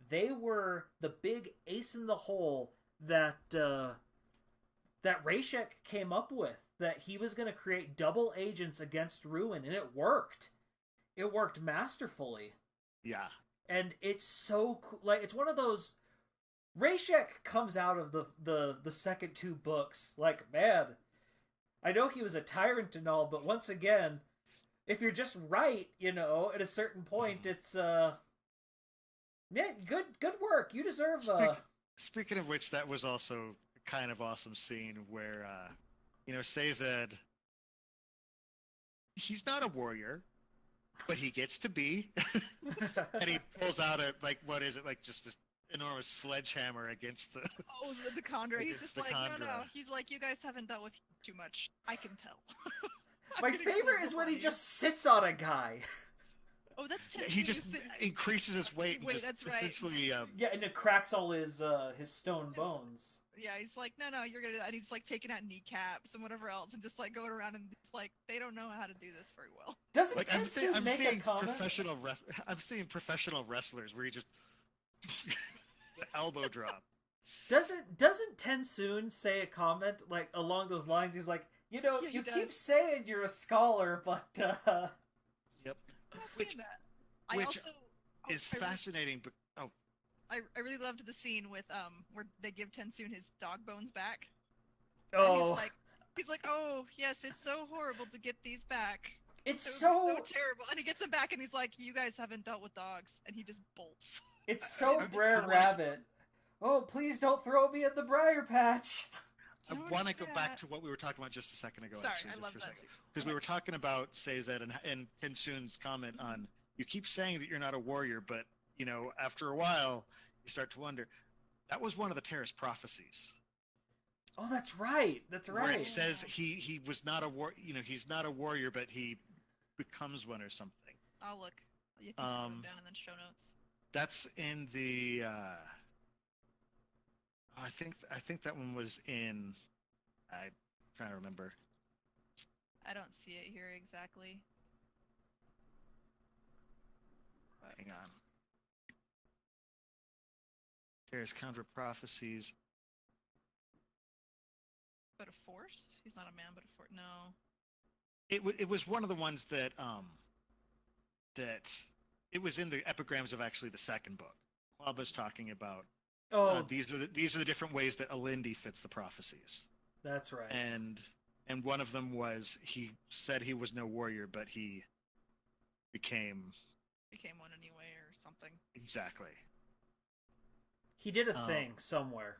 they were the big ace in the hole that Rashek came up with, that he was going to create double agents against Ruin, and it worked. It worked masterfully. Yeah. And it's so cool. It's one of those... Rashek comes out of the second two books man, I know he was a tyrant and all, but once again, if you're just right, at a certain point, it's good work. You deserve Speaking of which, that was also a kind of awesome scene where Sazed, he's not a warrior, but he gets to be. And he pulls out just this enormous sledgehammer against the Kandra. He's just like, no. He's like, you guys haven't dealt with too much. I can tell. My favorite is when he just sits on a guy. Oh, that's Tetsuya. He just increases his weight. That's right. Essentially, and it cracks all his stone bones. Yeah, he's like, no, you're gonna. And he's like taking out kneecaps and whatever else, and just like going around and it's like they don't know how to do this very well. Doesn't Like Tensu make a comment? I'm seeing professional wrestlers where you just the elbow drop. Doesn't Tensoon say a comment like along those lines? He's like, Yeah, he you keep does. saying you're a scholar, but Yep. I'm not Which saying that. which I is fascinating. But I really loved the scene with where they give Tensoon his dog bones back. oh, And he's like, oh yes, it's so horrible to get these back. it's It would so be so terrible. And he gets them back, and he's like, you guys haven't dealt with dogs, and he just bolts. it's so I Brer wanna- Rabbit. Oh, please don't throw me in the briar patch. I Don't want to do go back that. to what we were talking about just a second ago. Sorry, actually, I just love for a that second. scene. Because we were talking about Seized and Tensoon's comment on you keep saying that you're not a warrior, but after a while you start to wonder. That was one of the terrorist prophecies. Oh, that's right. That's Where it right. says he was not a he's not a warrior, but he becomes one or something. I'll look. You can put them down in the show notes. That's in the. I think that one was in. I'm trying to remember. I don't see it here exactly. Hang on. There's counter prophecies. But a force? He's not a man, but a force. No. It was one of the ones that it was in the epigrams of actually the second book. Quaba's talking about Oh, these are the different ways that Elendil fits the prophecies. that's right. And one of them was he said he was no warrior, but he became One anyway or something. exactly. He did a thing somewhere.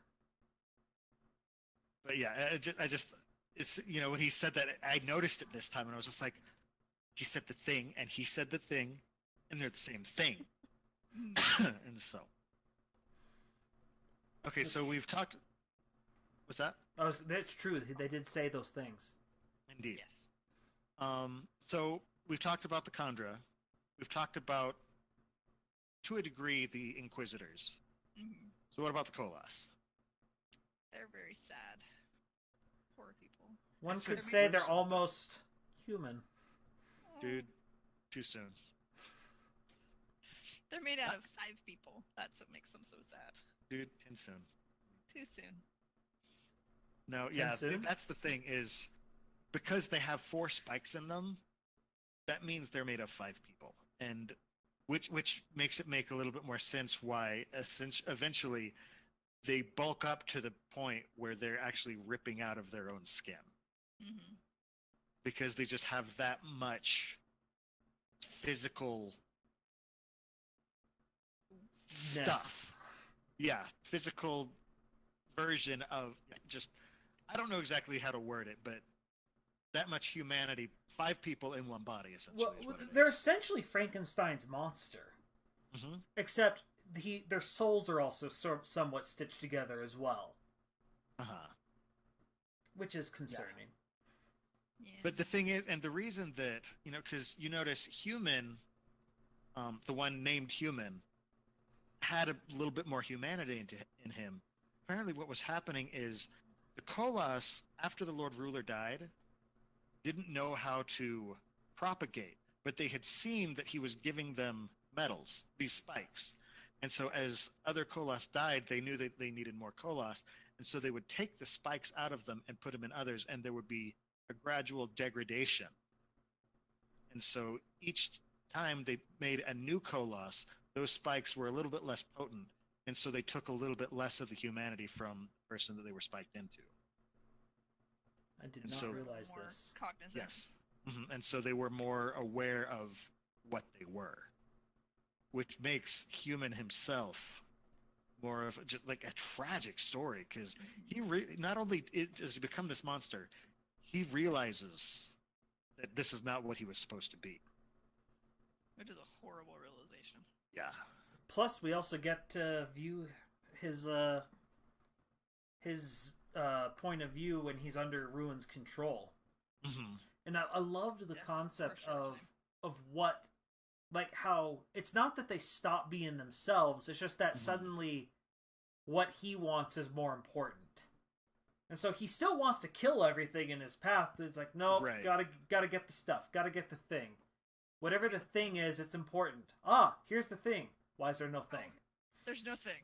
But yeah, I just it's when he said that, I noticed it this time, and I was just like, he said the thing, and he said the thing, and they're the same thing. And so, okay, so we've talked. What's that? That's true. They did say those things. Indeed. Yes. So we've talked about the Khandra. We've talked about, to a degree, the Inquisitors. Mm-hmm. So what about the Koloss? They're very sad. Poor people. One It's could a say they're person. almost human. Dude, too soon. They're made out of 5 people. That's what makes them so sad. Dude, too soon. Too soon. No, Too yeah, soon? that's the thing is, because they have 4 spikes in them, that means they're made of 5 people, and which makes it make a little bit more sense why eventually they bulk up to the point where they're actually ripping out of their own skin, Mm-hmm. because they just have that much physical stuff. Yeah, physical version of just, I don't know exactly how to word it, but that much humanity, 5 people in one body, essentially. Well, is what it they're is. essentially Frankenstein's monster, Mhm. except their souls are also somewhat stitched together as well, Uh-huh. which is concerning. Yeah. But the thing is, and the reason that, because you notice Human, the one named Human, had a little bit more humanity in him. Apparently what was happening is the Koloss, after the Lord Ruler died, didn't know how to propagate, but they had seen that he was giving them metals, these spikes. And so as other Koloss died, they knew that they needed more Koloss, and so they would take the spikes out of them and put them in others, and there would be a gradual degradation. And so each time they made a new Koloss, those spikes were a little bit less potent, and so they took a little bit less of the humanity from the person that they were spiked into. I did And not so- realize More this. cognizant. Yes. And so they were more aware of what they were, which makes Human himself more of just like a tragic story, because he not only does he become this monster, he realizes that this is not what he was supposed to be. Which is a horrible realization. Yeah. Plus, we also get to view his point of view when he's under Ruin's control. Mm-hmm. And I loved the Yeah, concept for a short time. of what, like how it's not that they stop being themselves. It's just that suddenly what he wants is more important. And so he still wants to kill everything in his path. It's like, no, Right. gotta get the stuff. Gotta get the thing. Whatever the thing is, it's important. Here's the thing. Why is there no thing? There's no thing.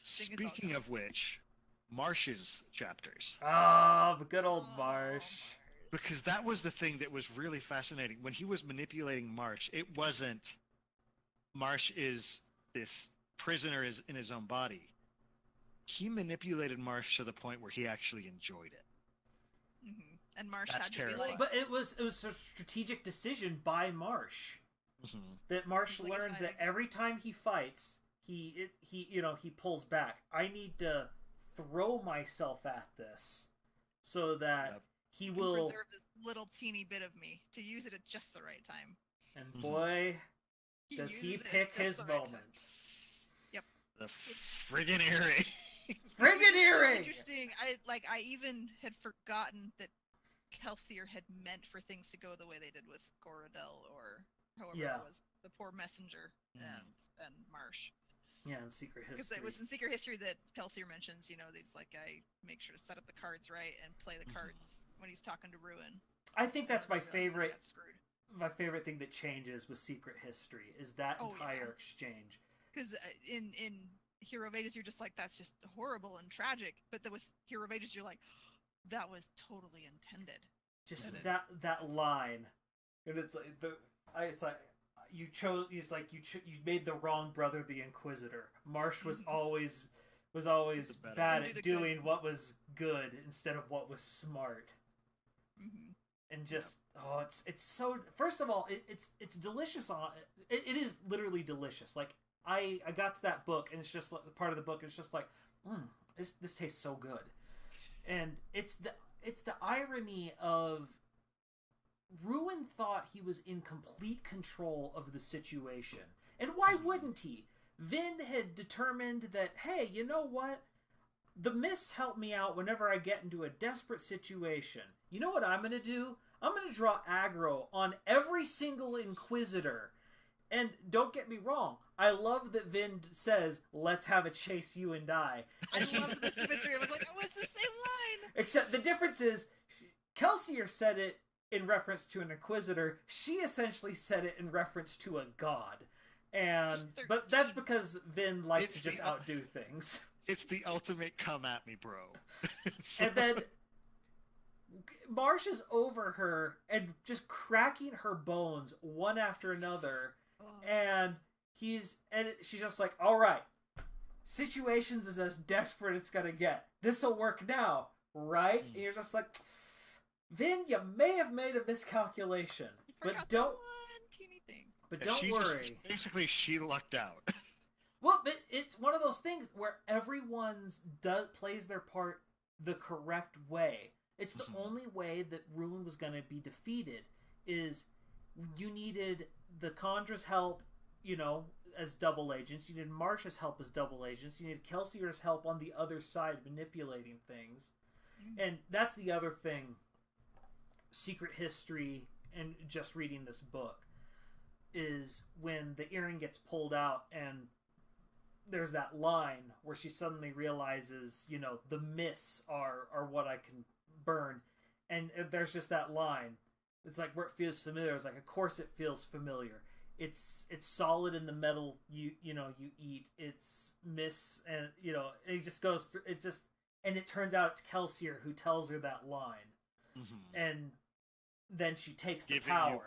Speaking of which, Marsh's chapters. The good old Marsh. Because that was the thing that was really fascinating. When he was manipulating Marsh, it wasn't Marsh is this prisoner in his own body. He manipulated Marsh to the point where he actually enjoyed it. Mm-hmm. And Marsh That's had to terrifying. be like, But it was a strategic decision by Marsh. Mm-hmm. That Marsh Like learned that every time he fights, he pulls back. I need to throw myself at this so that he will preserve this little teeny bit of me to use it at just the right time. And boy, does he uses it pick just his the right moment. time. Yep. The friggin' earring. Friggin' So earring! interesting. I even had forgotten that Kelsier had meant for things to go the way they did with Gorodel or however it was, the poor messenger and Marsh. Yeah, in Secret History. Because it was in Secret History that Kelsier mentions, he's like, I make sure to set up the cards right and play the cards when he's talking to Ruin. I think that's my favorite. Got screwed. My favorite thing that changes with Secret History is that entire exchange. Because in Hero of Ages, you're just like, that's just horrible and tragic. But then with Hero of Ages, you're like, that was totally intended. Just that line, and it's like you chose. It's like you made the wrong brother the Inquisitor. Marsh was always bad at doing what was good instead of what was smart. Mm-hmm. And just it's so. First of all, it's delicious. It is literally delicious. Like I got to that book, and it's just like, part of the book. And it's just like, this tastes so good, and it's the irony of Ruin thought he was in complete control of the situation, and why wouldn't he? Vin had determined that, hey, you know what? The mists help me out whenever I get into a desperate situation. You know what I'm going to do? I'm going to draw aggro on every single Inquisitor. And don't get me wrong, I love that Vin says, let's have a chase, you and I. And I love the symmetry. I was like, it was the same line! Except the difference is, Kelsier said it in reference to an Inquisitor. She essentially said it in reference to a god. But that's because Vin likes to just outdo things. It's the ultimate come at me, bro. And then Marsh is over her and just cracking her bones one after another. And she's just like, all right, situations is as desperate as it's gonna get. This'll work now, right? And you're just like, Vin, you may have made a miscalculation, but don't. One teeny thing. But don't worry. Basically, she lucked out. Well, but it's one of those things where everyone plays their part the correct way. It's the only way that Ruin was going to be defeated. Is you needed the Condra's help, as double agents. You needed Marsh's help as double agents. You needed Kelsier's help on the other side manipulating things. And that's the other thing. Secret History and just reading this book is when the earring gets pulled out and there's that line where she suddenly realizes, the mists are what I can burn. And there's just that line. It's like where it feels familiar. It's like, of course it feels familiar. It's solid in the metal you eat. It's mists and, it just goes through. And it turns out it's Kelsier who tells her that line. Mm-hmm. And then she takes the power.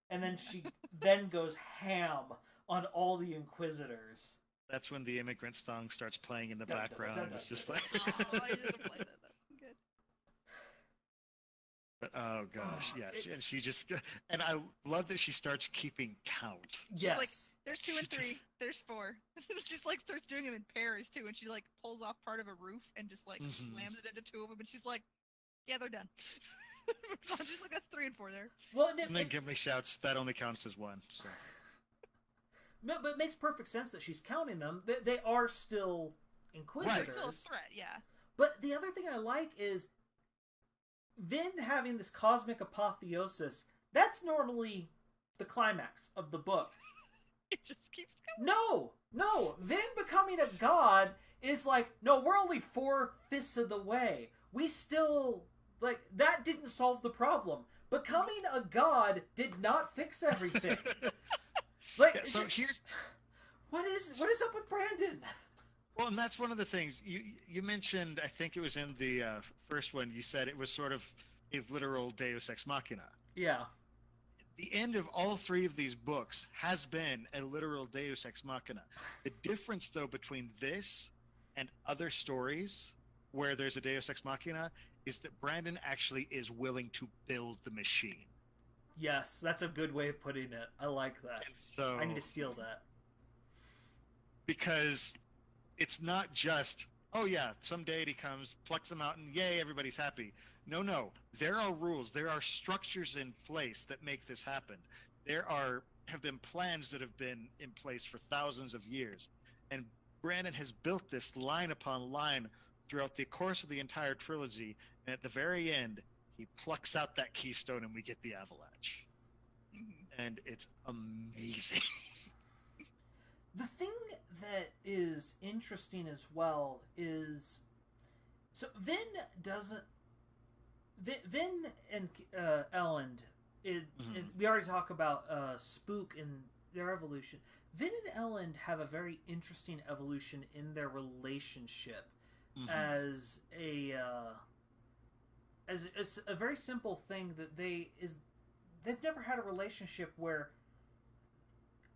And then she then goes ham on all the Inquisitors. That's when the Immigrant song starts playing in the background. It's just like... I didn't play that. Good. But, oh gosh, yeah. And she just... And I love that she starts keeping count. Yes. She's like, there's 2 and 3. There's 4. She's like, starts doing them in pairs too. And she like pulls off part of a roof and just like slams it into 2 of them. And she's like, yeah, they're done. She's like, that's 3 and 4 there. Well, and then Gimli shouts, that only counts as 1. So. No, but it makes perfect sense that she's counting them. They are still Inquisitors. Right. They're still a threat, yeah. But the other thing I like is Vin having this cosmic apotheosis. That's normally the climax of the book. It just keeps going. No, Vin becoming a god is like, no, we're only 4/5 of the way. We still, like, that didn't solve the problem. Becoming a god did not fix everything. Like, Yeah, so here's what is up with Brandon? well, and that's one of the things you mentioned. I think it was in the first one. You said it was sort of a literal Deus ex machina. Yeah. The end of all three of these books has been a literal Deus ex machina. The difference, though, between this and other stories where there's a Deus ex machina is that Brandon actually is willing to build the machine. Yes, that's a good way of putting it. I like that. So I need to steal that. Because it's not just, oh yeah, some deity comes, plucks them out, and yay, everybody's happy. No. There are rules. There are structures in place that make this happen. Have been plans that have been in place for thousands of years. And Brandon has built this line upon line throughout the course of the entire trilogy. And at the very end, he plucks out that keystone and we get the avalanche. Mm-hmm. And it's amazing. The thing that is interesting as well is, so Vin and Elend. We already talked about Spook and their evolution. Vin and Elend have a very interesting evolution in their relationship as a very simple thing that they've never had a relationship where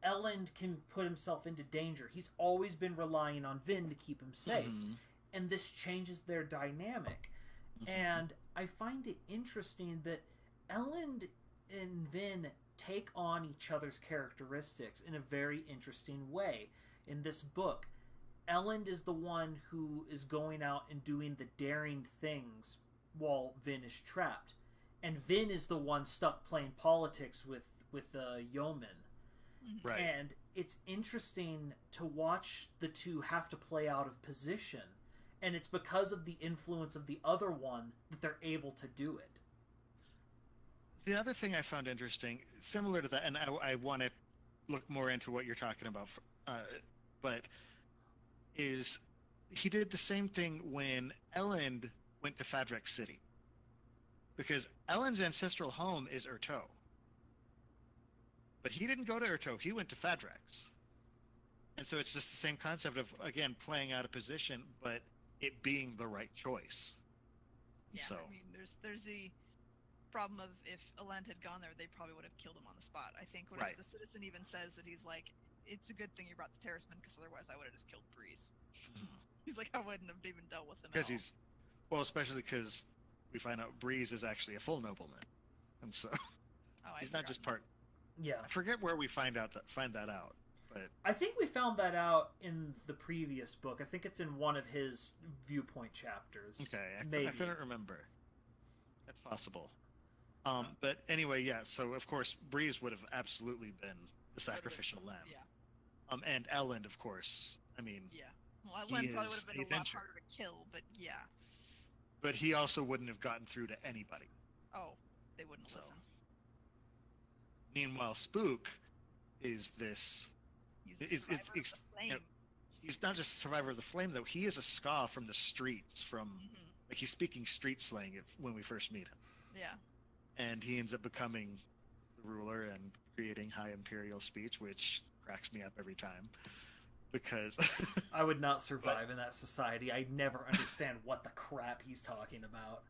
Elend can put himself into danger. He's always been relying on Vin to keep him safe. And this changes their dynamic. And I find it interesting that Elend and Vin take on each other's characteristics in a very interesting way. In this book, Elend is the one who is going out and doing the daring things while Vin is trapped. And Vin is the one stuck playing politics with Yeoman. Right. And it's interesting to watch the two have to play out of position. And it's because of the influence of the other one that they're able to do it. The other thing I found interesting, similar to that, and I want to look more into what you're talking about, but is he did the same thing when Elend went to Fadrex City. Because Elend's ancestral home is Urto. But he didn't go to Urto, he went to Fadrex. And so it's just the same concept of, again, playing out a position, but it being the right choice. Yeah, so. I mean, there's the problem of if Elend had gone there, they probably would have killed him on the spot. I think the citizen even says that he's like, it's a good thing you brought the Terraceman, because otherwise I would have just killed Breeze. He's like, I wouldn't have even dealt with him at all. Well, especially because we find out Breeze is actually a full nobleman. And so he's not just part... Yeah. I forget where we find that out, but I think we found that out in the previous book. I think it's in one of his viewpoint chapters. Okay, I Maybe. couldn't remember. That's possible. But anyway, yeah. So of course, Breeze would have absolutely been the sacrificial lamb. Yeah. And Elend, of course. I mean. Yeah. Well, Elend probably would have been a lot harder to kill, but yeah. But he also wouldn't have gotten through to anybody. Oh, they wouldn't listen. Meanwhile, Spook is this. He's a survivor of the flame. He's not just a survivor of the flame, though. He is a ska from the streets. Like he's speaking street slang when we first meet him. Yeah. And he ends up becoming the ruler and creating high imperial speech, which cracks me up every time. Because I would not survive in that society. I never understand what the crap he's talking about.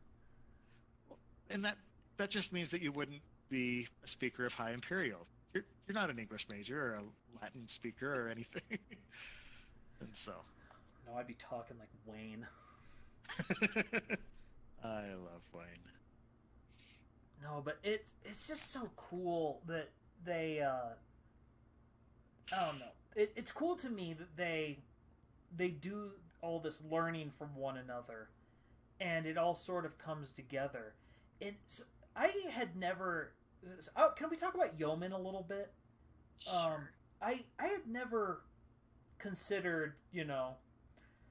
And that just means that you wouldn't be a speaker of high imperial. You're not an English major or a Latin speaker or anything. And so no, I'd be talking like Wayne. I love Wayne. No, but it's just so cool that they I don't know. It's cool to me that they do all this learning from one another, and it all sort of comes together. And so I had never. Can we talk about Yeoman a little bit? Sure. I had never considered,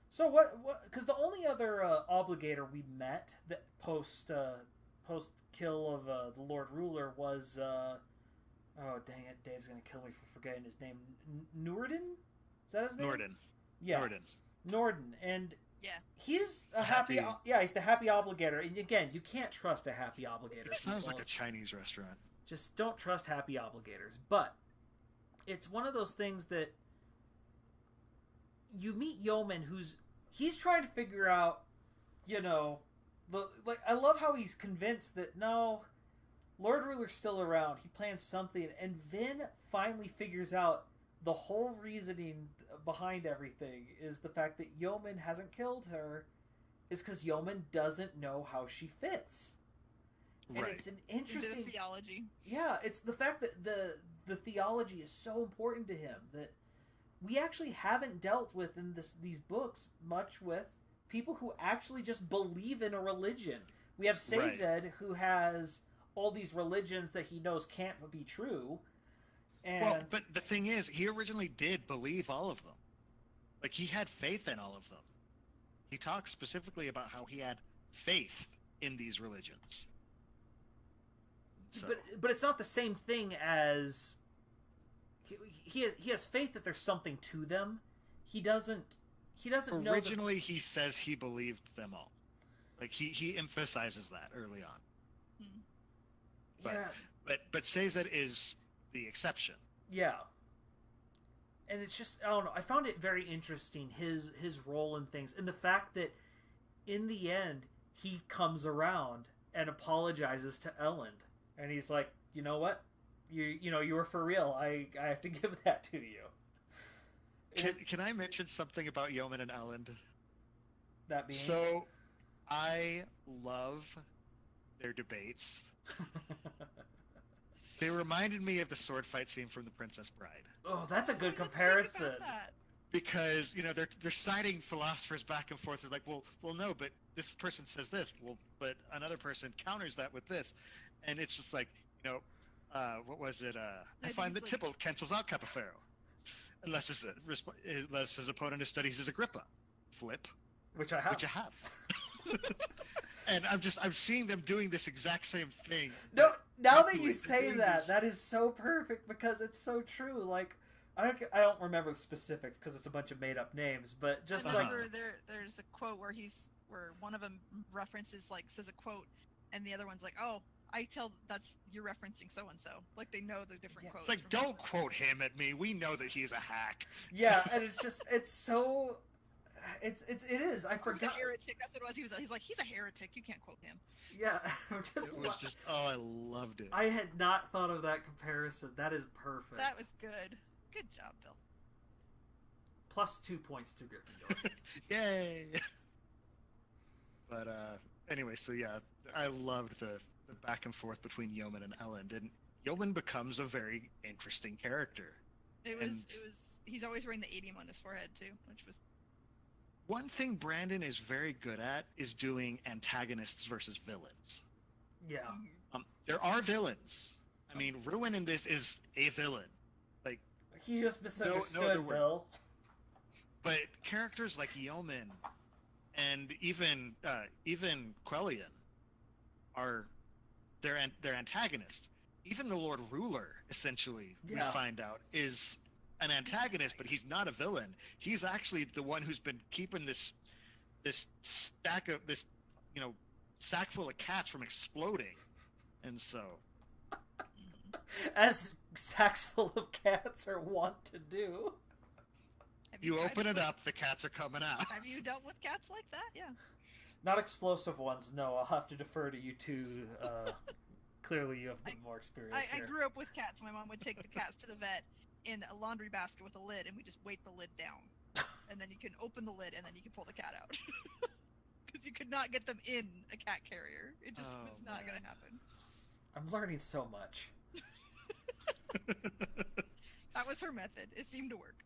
So what? Because the only other obligator we met that post kill of the Lord Ruler was Oh, dang it. Dave's going to kill me for forgetting his name. Norden? Is that his name? Norden. Yeah. Norden. Norden. And Yeah. he's a happy... Yeah, he's the happy obligator. And again, you can't trust a happy obligator. It sounds like a Chinese restaurant. Just don't trust happy obligators. But it's one of those things that you meet Yeoman he's trying to figure out, you know, I love how he's convinced that no, Lord Ruler's still around. He plans something, and Vin finally figures out the whole reasoning behind everything is the fact that Yeoman hasn't killed her is because Yeoman doesn't know how she fits. And right. It's an interesting The theology. Yeah, it's the fact that the theology is so important to him that we actually haven't dealt with in these books much with people who actually just believe in a religion. We have Sazed, right, who has all these religions that he knows can't be true. And well, but the thing is, he originally did believe all of them. Like, he had faith in all of them. He talks specifically about how he had faith in these religions. So. But it's not the same thing as he has faith that there's something to them. He doesn't know. Originally, he says he believed them all. Like he emphasizes that early on. Yeah. But Sazed is the exception. Yeah. And it's just, I don't know, I found it very interesting, his role in things, and the fact that in the end he comes around and apologizes to Elend. And he's like, you know what? You were for real. I have to give that to you. Can I mention something about Yeoman and Elend? That being? So, I love their debates. They reminded me of the sword fight scene from The Princess Bride. Oh, that's a good comparison. Because, they're citing philosophers back and forth. They're like, well, no, but this person says this. Well, but another person counters that with this. And it's just like, what was it? I find that Tybalt cancels out Capifero. Unless his opponent is studies as Agrippa. Flip. Which I have. And I'm seeing them doing this exact same thing. No, now that you say that is so perfect because it's so true. Like, I don't remember the specifics because it's a bunch of made up names, but just I remember there's a quote where one of them says a quote, and the other one's like, oh, I tell you're referencing so and so. Like, they know the different quotes. It's like, don't quote him at me. We know that he's a hack. Yeah, and it's so. It is. I forgot. He's a heretic. That's what it was. He's like, he's a heretic. You can't quote him. Yeah, I loved it. I had not thought of that comparison. That is perfect. That was good. Good job, Bill. Plus 2 points to Gryffindor. Yay! But anyway, so yeah, I loved the back and forth between Yeoman and Elend, and Yeoman becomes a very interesting character. It was. He's always wearing the 80 on his forehead too, which was. One thing Brandon is very good at is doing antagonists versus villains. Yeah. There are villains. I mean, Ruin in this is a villain. Like, he just misunderstood, Bill. But characters like Yeoman and even Quellion are their antagonists. Even the Lord Ruler, essentially, we find out, is an antagonist, but he's not a villain. He's actually the one who's been keeping this sack full of cats from exploding. And so, as sacks full of cats are wont to do. You open it up, the cats are coming out. Have you dealt with cats like that? Yeah. Not explosive ones, no. I'll have to defer to you two. Clearly you have more experience I grew up with cats. My mom would take the cats to the vet in a laundry basket with a lid, and we just weight the lid down. And then you can open the lid, and then you can pull the cat out. Because you could not get them in a cat carrier. It just was not going to happen. I'm learning so much. That was her method. It seemed to work.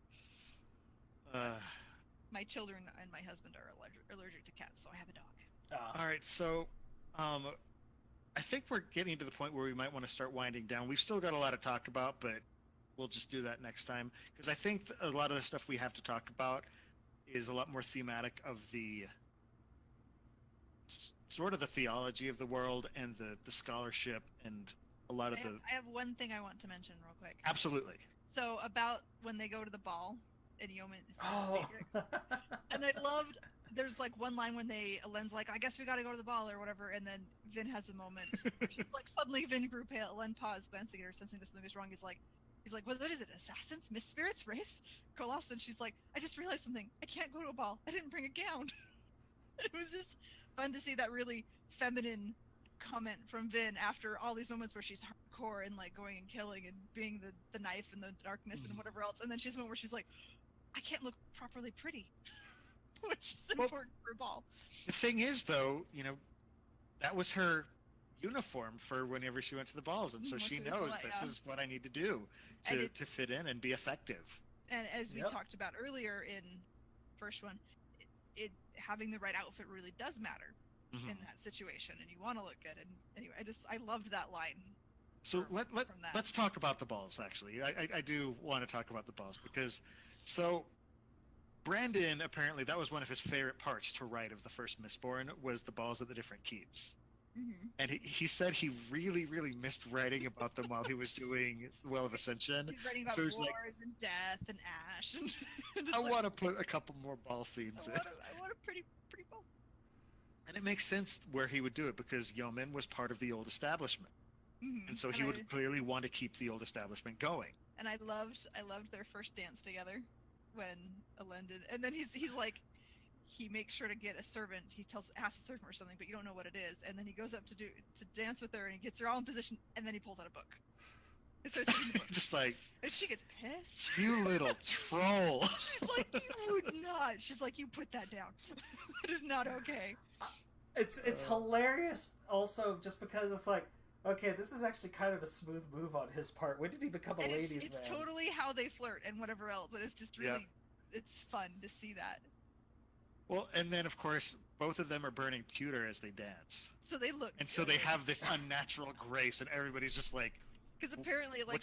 My children and my husband are allergic to cats, so I have a dog. All right, so I think we're getting to the point where we might want to start winding down. We've still got a lot to talk about, but we'll just do that next time. Because I think a lot of the stuff we have to talk about is a lot more thematic of the sort of the theology of the world and the scholarship and a lot of I have one thing I want to mention real quick. Absolutely. So about when they go to the ball, and Yeoman is Oh. and I loved. There's like one line when Elend's like, I guess we got to go to the ball or whatever, and then Vin has a moment. Where she's like, suddenly Vin grew pale. Elend paused, glancing at her, sensing that something was wrong. He's like, what is it? Assassins, misspirits, wraiths, Kolos? And she's like, I just realized something. I can't go to a ball. I didn't bring a gown. It was just fun to see that really feminine comment from Vin after all these moments where she's hardcore and like going and killing and being the knife in the darkness and whatever else, and then she's a moment where she's like, I can't look properly pretty, which is important for a ball. The thing is, though, that was her uniform for whenever she went to the balls, and so she knows this is what I need to do to fit in and be effective. And as we talked about earlier in first one, it having the right outfit really does matter in that situation, and you want to look good. And anyway, I loved that line. So let's talk about the balls. Actually, I do want to talk about the balls because Brandon, apparently that was one of his favorite parts to write of the first Mistborn, was the balls at the different keeps. And he said he really, really missed writing about them while he was doing Well of Ascension. He's writing about wars and death and ash. And I want to put a couple more ball scenes in. I want a pretty ball. And it makes sense where he would do it because Yeoman was part of the old establishment. And so he would clearly want to keep the old establishment going. And I loved their first dance together when Elend did. And then he's like, he makes sure to get a servant. He asks a servant for something, but you don't know what it is. And then he goes up to dance with her, and he gets her all in position, and then he pulls out a book. And starts reading the book. Just like, and she gets pissed. You little troll. She's like, you would not. She's like, you put that down. That is not okay. It's hilarious also just because it's like, okay, this is actually kind of a smooth move on his part. When did he become a ladies' man? It's totally how they flirt and whatever else. And it's just really, it's fun to see that. Well, and then, of course, both of them are burning pewter as they dance. So they look And so they have this unnatural grace, and everybody's just like... Because apparently, like,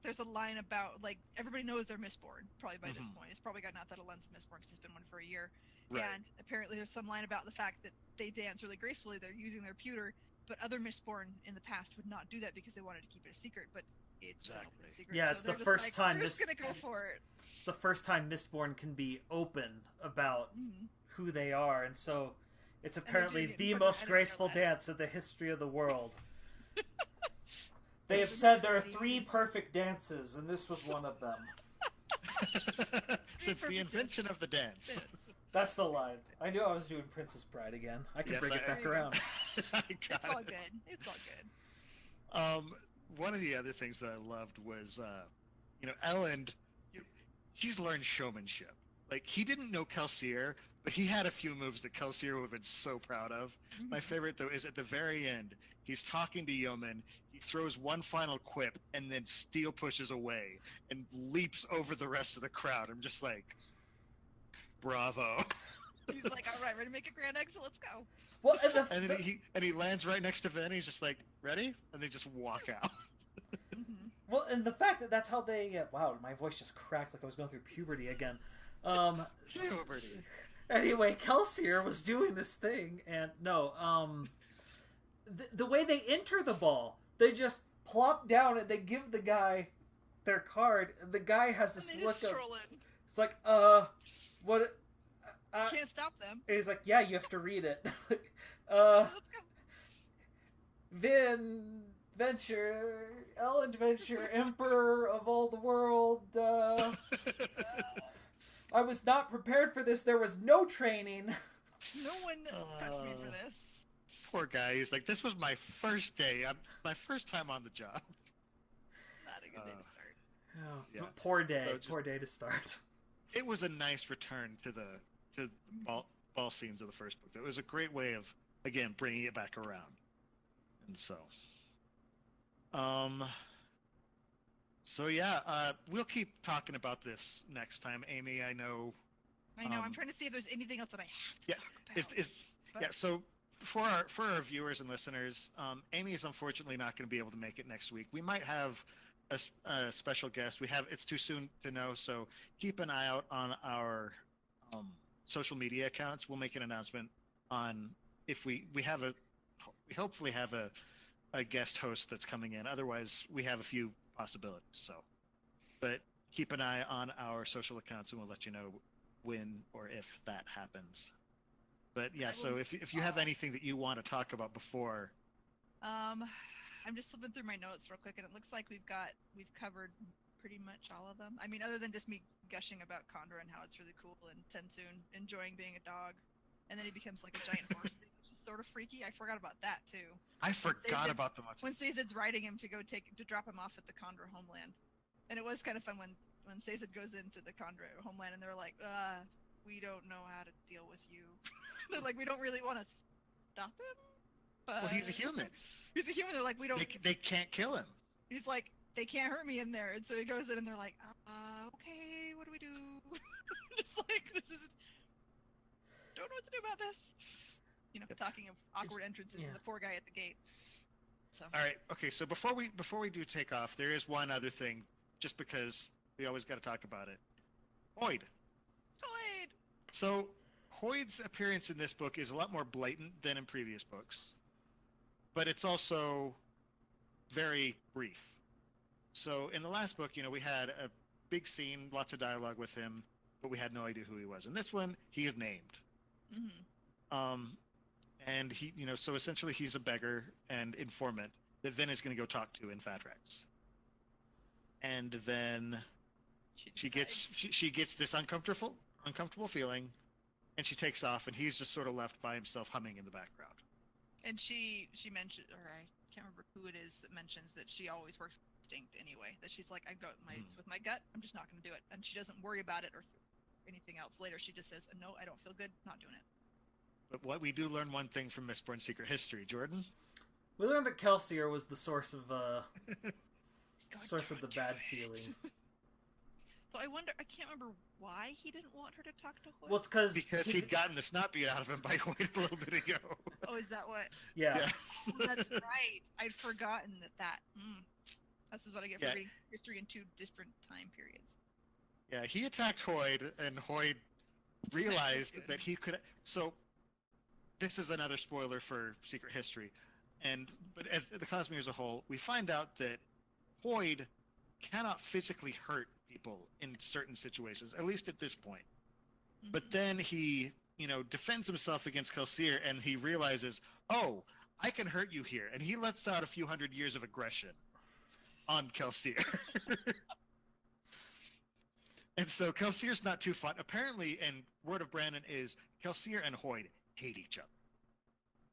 there's a line about, like, everybody knows they're Mistborn, probably by this point. It's probably gotten out that Elend's Mistborn because he's been one for a year. Right. And apparently there's some line about the fact that they dance really gracefully. They're using their pewter, but other Mistborn in the past would not do that because they wanted to keep it a secret, but it's an open secret. Yeah, it's the first time... We're just going to go for it. It's the first time Mistborn can be open about who they are, and so it's apparently the most graceful dance in the history of the world. They have said there are 3 perfect dances, and this was one of them. Since the invention of the dance. Yes. That's the line. I knew I was doing Princess Bride again. I can bring it back around. It's all good. It's all good. One of the other things that I loved was, Elend, he's learned showmanship. Like, he didn't know Cosmere, but he had a few moves that Cosmere would have been so proud of. My favorite, though, is at the very end, he's talking to Yeoman, he throws one final quip, and then steel pushes away and leaps over the rest of the crowd. I'm just like, bravo. He's like, all right, ready to make a grand exit? Let's go. Well, and then he lands right next to Vin. He's just like, ready? And they just walk out. Well, and the fact that that's how they... wow, my voice just cracked like I was going through puberty again. Puberty. Anyway, Kelsier was doing this thing, and the way they enter the ball, they just plop down and they give the guy their card. The guy has this look of... It's like, what... can't stop them. He's like, yeah, you have to read it. Let's go. Vin... Venture, Elend Venture, Emperor of all the world. I was not prepared for this. There was no training. No one prepped me for this. Poor guy. He's like, this was my first day. My first time on the job. Not a good day to start. Oh, yeah. Poor day. Poor day to start. It was a nice return to the ball scenes of the first book. It was a great way of, again, bringing it back around. And so... we'll keep talking about this next time. Amy, I know. I'm trying to see if there's anything else that I have to talk about. So for our viewers and listeners, Amy is unfortunately not going to be able to make it next week. We might have a special guest. It's too soon to know, so keep an eye out on our social media accounts. We'll make an announcement on if we hopefully have a a guest host that's coming in. Otherwise, we have a few possibilities. So, but keep an eye on our social accounts, and we'll let you know when or if that happens. But yeah, so if you have anything that you want to talk about before, I'm just flipping through my notes real quick, and it looks like we've covered pretty much all of them. I mean, other than just me gushing about Condor and how it's really cool, and Tensoon enjoying being a dog, and then he becomes like a giant horse thing, which is sort of freaky. I forgot about that too. I forgot about the when Sazed's riding him to drop him off at the Condor homeland, and it was kind of fun when Sazed goes into the Condor homeland, and they're like, we don't know how to deal with you. They're like, we don't really want to stop him. But... Well, he's a human. He's a human. They're like, we don't. They can't kill him. He's like, they can't hurt me in there. And so he goes in, and they're like, okay, what do we do? Just like, this is. Don't know what to do about this. You know, talking of awkward entrances to the poor guy at the gate. So. All right. Okay. So before we do take off, there is one other thing, just because we always got to talk about it. Hoid. So Hoid's appearance in this book is a lot more blatant than in previous books, but it's also very brief. So in the last book, we had a big scene, lots of dialogue with him, but we had no idea who he was. In this one, he is named. Mm-hmm. And he, so essentially he's a beggar and informant that Vin is going to go talk to in Fatrax. And then she gets this uncomfortable feeling, and she takes off, and he's just sort of left by himself humming in the background. And she mentioned, or I can't remember who it is that mentions that she always works with instinct anyway. That she's like, it's with my gut. I'm just not going to do it, and she doesn't worry about it or anything else later. She just says, "No, I don't feel good. Not doing it." But what we do learn one thing from Mistborn Secret History, Jordan. We learned that Kelsier was the source of the bad feeling. So I wonder. I can't remember why he didn't want her to talk to Hoid. Well, it's because he'd gotten the snot beat out of him by Hoid a little bit ago. Oh, is that what? Yeah. That's right. I'd forgotten that. This is what I get for reading history in 2 different time periods. Yeah, he attacked Hoid, and Hoid realized that he could. So, this is another spoiler for Secret History, but as the Cosmere as a whole, we find out that Hoid cannot physically hurt people in certain situations, at least at this point. Mm-hmm. But then he, defends himself against Kelsier, and he realizes, oh, I can hurt you here, and he lets out a few hundred years of aggression on Kelsier. And so Kelsier's not too fun. Apparently, and word of Brandon is Kelsier and Hoid hate each other.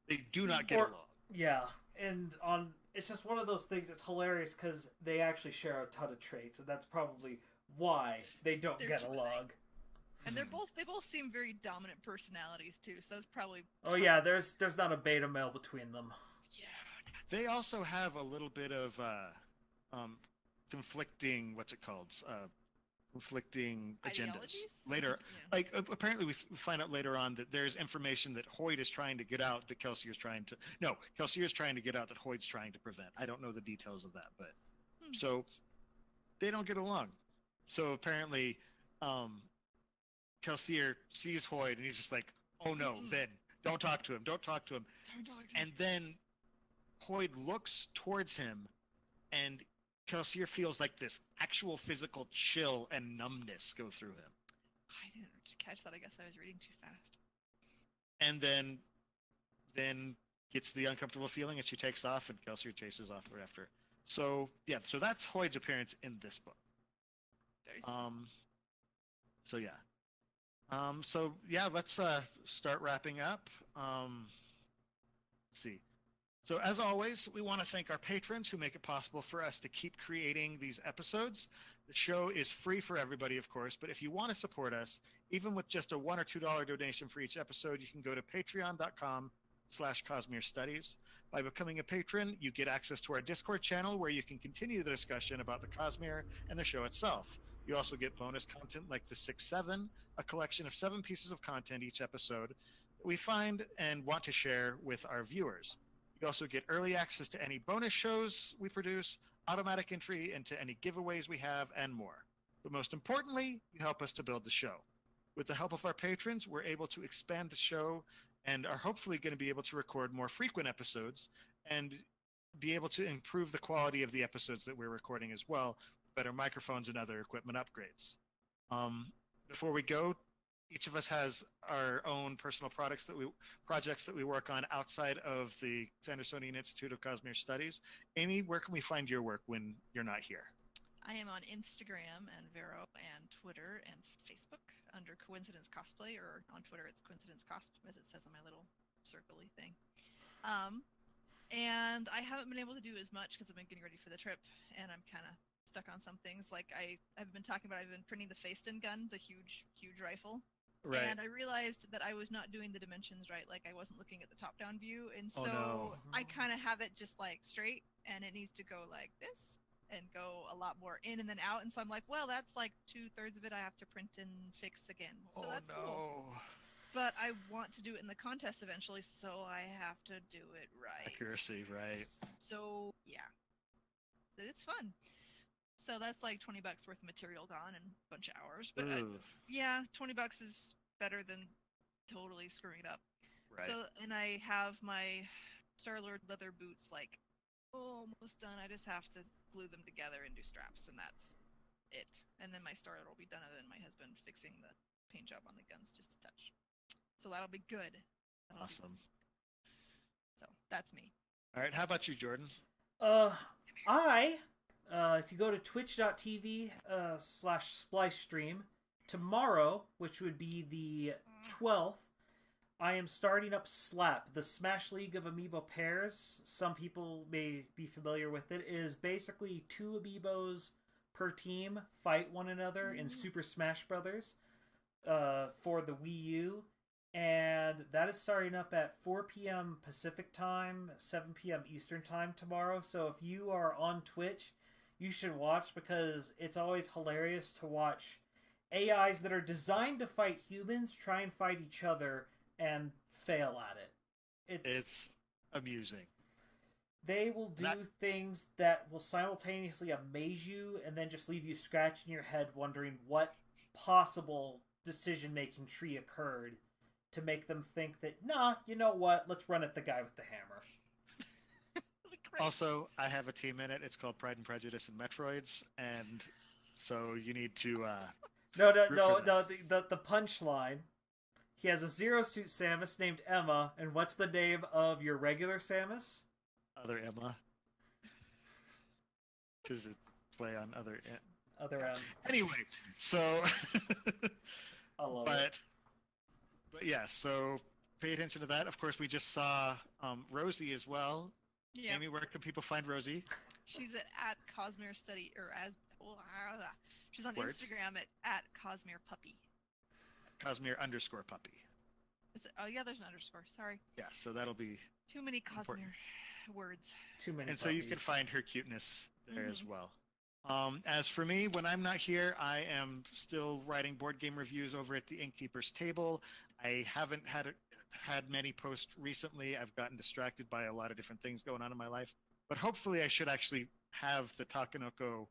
They do not get along. Yeah, and it's just one of those things. It's hilarious because they actually share a ton of traits, and that's probably why they don't get along. And they both seem very dominant personalities too. So that's probably. Oh yeah, there's not a beta male between them. Yeah. They also have a little bit of conflicting. What's it called? Conflicting agendas later. Yeah. Like apparently we find out later on that there's information that Hoid is trying to get out that Kelsier's trying to get out that Hoid's trying to prevent. I don't know the details of that, but so they don't get along. So apparently Kelsier sees Hoid and he's just like, oh no, Vin, don't talk to him. And then Hoid looks towards him, and Kelsier feels like this actual physical chill and numbness go through him. I didn't catch that. I guess I was reading too fast. And then gets the uncomfortable feeling, and she takes off, and Kelsier chases off her after. So yeah, so that's Hoid's appearance in this book. Very simple. Let's start wrapping up. Let's see. So as always, we want to thank our patrons who make it possible for us to keep creating these episodes. The show is free for everybody, of course, but if you want to support us, even with just a $1 or $2 donation for each episode, you can go to patreon.com/Cosmere Studies. By becoming a patron, you get access to our Discord channel where you can continue the discussion about the Cosmere and the show itself. You also get bonus content like the 6-7, a collection of 7 pieces of content each episode that we find and want to share with our viewers. You also get early access to any bonus shows we produce, automatic entry into any giveaways we have, and more. But most importantly, you help us to build the show. With the help of our patrons, we're able to expand the show and are hopefully going to be able to record more frequent episodes. And be able to improve the quality of the episodes that we're recording as well, better microphones and other equipment upgrades. Before we go, each of us has our own personal projects that we work on outside of the Sandersonian Institute of Cosmere Studies. Amy, where can we find your work when you're not here? I am on Instagram and Vero and Twitter and Facebook under Coincidence Cosplay, or on Twitter it's Coincidence Cosp, as it says on my little circle-y thing. And I haven't been able to do as much because I've been getting ready for the trip, and I'm kind of stuck on some things. Like I've been talking about, I've been printing the Facetin gun, the huge rifle. Right. And I realized that I was not doing the dimensions right. Like I wasn't looking at the top-down view, and so I kind of have it just like straight, and it needs to go like this and go a lot more in and then out. And so I'm like, well, that's like 2/3 of it I have to print and fix again. So that's cool. But I want to do it in the contest eventually, so I have to do it right. Accuracy, right. So yeah, it's fun. So that's like $20 worth of material gone and a bunch of hours. But yeah, $20 is better than totally screwing it up. Right. So, and I have my Star-Lord leather boots like almost done. I just have to glue them together and do straps, and that's it. And then my Star-Lord will be done, other than my husband fixing the paint job on the guns just a touch. So that'll be good. Awesome. So that's me. All right. How about you, Jordan? If you go to twitch.tv/splicestream, tomorrow, which would be the 12th, I am starting up Slap, the Smash League of Amiibo pairs. Some people may be familiar with it. It is basically 2 Amiibos per team fight one another in Super Smash Brothers for the Wii U. And that is starting up at 4 p.m. Pacific time, 7 p.m. Eastern time tomorrow. So if you are on Twitch, you should watch, because it's always hilarious to watch AIs that are designed to fight humans try and fight each other and fail at it. It's amusing. They will do things that will simultaneously amaze you and then just leave you scratching your head wondering what possible decision-making tree occurred to make them think that, nah, you know what, let's run at the guy with the hammer. Also, I have a team in it. It's called Pride and Prejudice and Metroids, and so you need to No, the punchline. He has a Zero-Suit Samus named Emma, and what's the name of your regular Samus? Other Emma. Because it's play on other end. Other end. Anyway, so... I love it. But yeah, so pay attention to that. Of course, we just saw Rosie as well. Yeah. Amy, where can people find Rosie? She's at Cosmere Study, or she's on Instagram at Cosmere Puppy. Cosmere_puppy. Is it? Oh yeah, there's an underscore. Sorry. Yeah, so that'll be too many Cosmere words. Too many. And puppies. So you can find her cuteness there as well. As for me, when I'm not here, I am still writing board game reviews over at the Innkeeper's Table. I haven't had many posts recently. I've gotten distracted by a lot of different things going on in my life. But hopefully I should actually have the Takenoko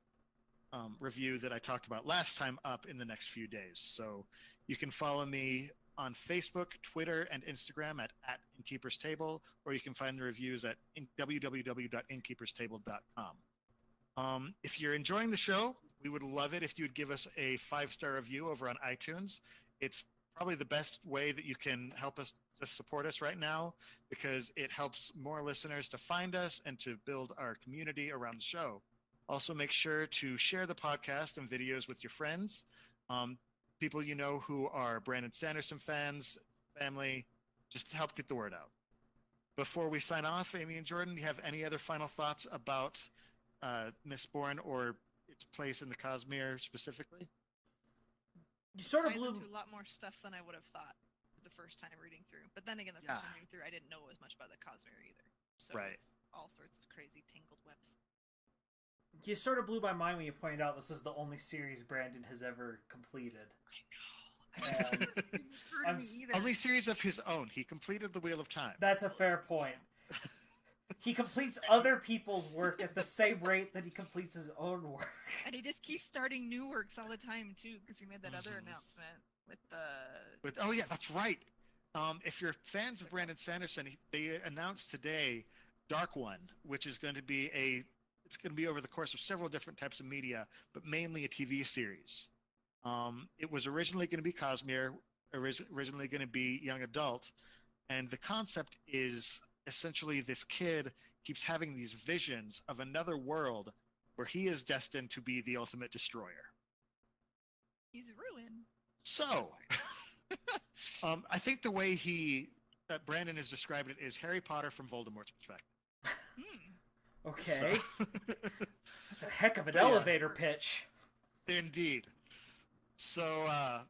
review that I talked about last time up in the next few days. So you can follow me on Facebook, Twitter, and Instagram at Innkeeper's Table, or you can find the reviews at www.innkeeperstable.com. If you're enjoying the show, we would love it if you'd give us a 5-star review over on iTunes. It's probably the best way that you can help us to support us right now, because it helps more listeners to find us and to build our community around the show. Also, make sure to share the podcast and videos with your friends, people you know who are Brandon Sanderson fans, family, just to help get the word out. Before we sign off, Amy and Jordan, do you have any other final thoughts about Mistborn or its place in the Cosmere specifically? You sort of blew into a lot more stuff than I would have thought the first time reading through. But then again, the first time reading through, I didn't know as much about the Cosmere either. So it's all sorts of crazy tangled webs. You sort of blew my mind when you pointed out this is the only series Brandon has ever completed. I know. Only series of his own. He completed the Wheel of Time. That's a fair point. He completes other people's work at the same rate that he completes his own work. And he just keeps starting new works all the time, too, because he made that other announcement with the... Oh, yeah, that's right. If you're fans of Brandon Sanderson, they announced today Dark One, which is going to be it's going to be over the course of several different types of media, but mainly a TV series. It was originally going to be Cosmere, originally going to be young adult, and the concept is essentially this kid keeps having these visions of another world where he is destined to be the ultimate destroyer. He's ruined. So, I think the way Brandon has described it is Harry Potter from Voldemort's perspective. Okay. So, that's a heck of an elevator pitch. Indeed. So,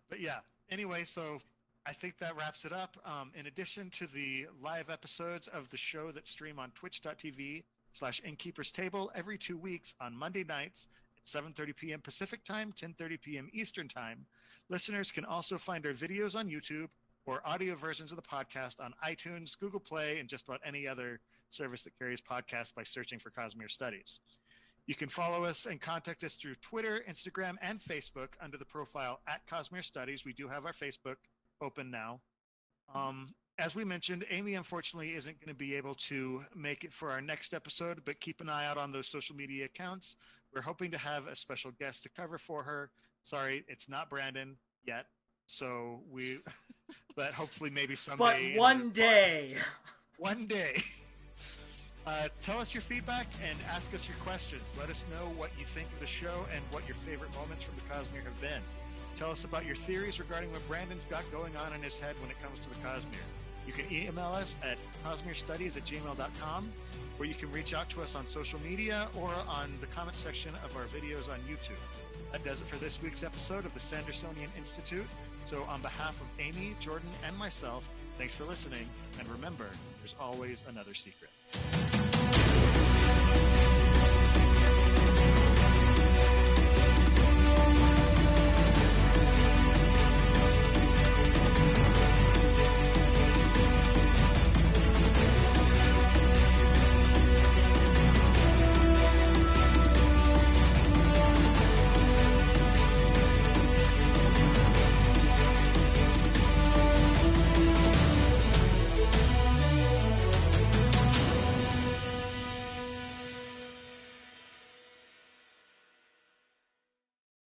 but yeah. Anyway, so I think that wraps it up. In addition to the live episodes of the show that stream on twitch.tv/Innkeeper's Table every 2 weeks on Monday nights at 7:30 p.m. Pacific Time, 10:30 p.m. Eastern Time, listeners can also find our videos on YouTube or audio versions of the podcast on iTunes, Google Play, and just about any other service that carries podcasts by searching for Cosmere Studies. You can follow us and contact us through Twitter, Instagram, and Facebook under the profile @Cosmere Studies. We do have our Facebook open now. As we mentioned, Amy unfortunately isn't going to be able to make it for our next episode, but keep an eye out on those social media accounts. We're hoping to have a special guest to cover for her. Sorry, it's not Brandon yet. So but hopefully maybe someday. But one day. One day. Tell us your feedback and ask us your questions. Let us know what you think of the show and what your favorite moments from the Cosmere have been. Tell us about your theories regarding what Brandon's got going on in his head when it comes to the Cosmere. You can email us at cosmerestudies@gmail.com, or you can reach out to us on social media or on the comment section of our videos on YouTube. That does it for this week's episode of the Sandersonian Institute. So on behalf of Amy, Jordan, and myself, thanks for listening, and remember, there's always another secret.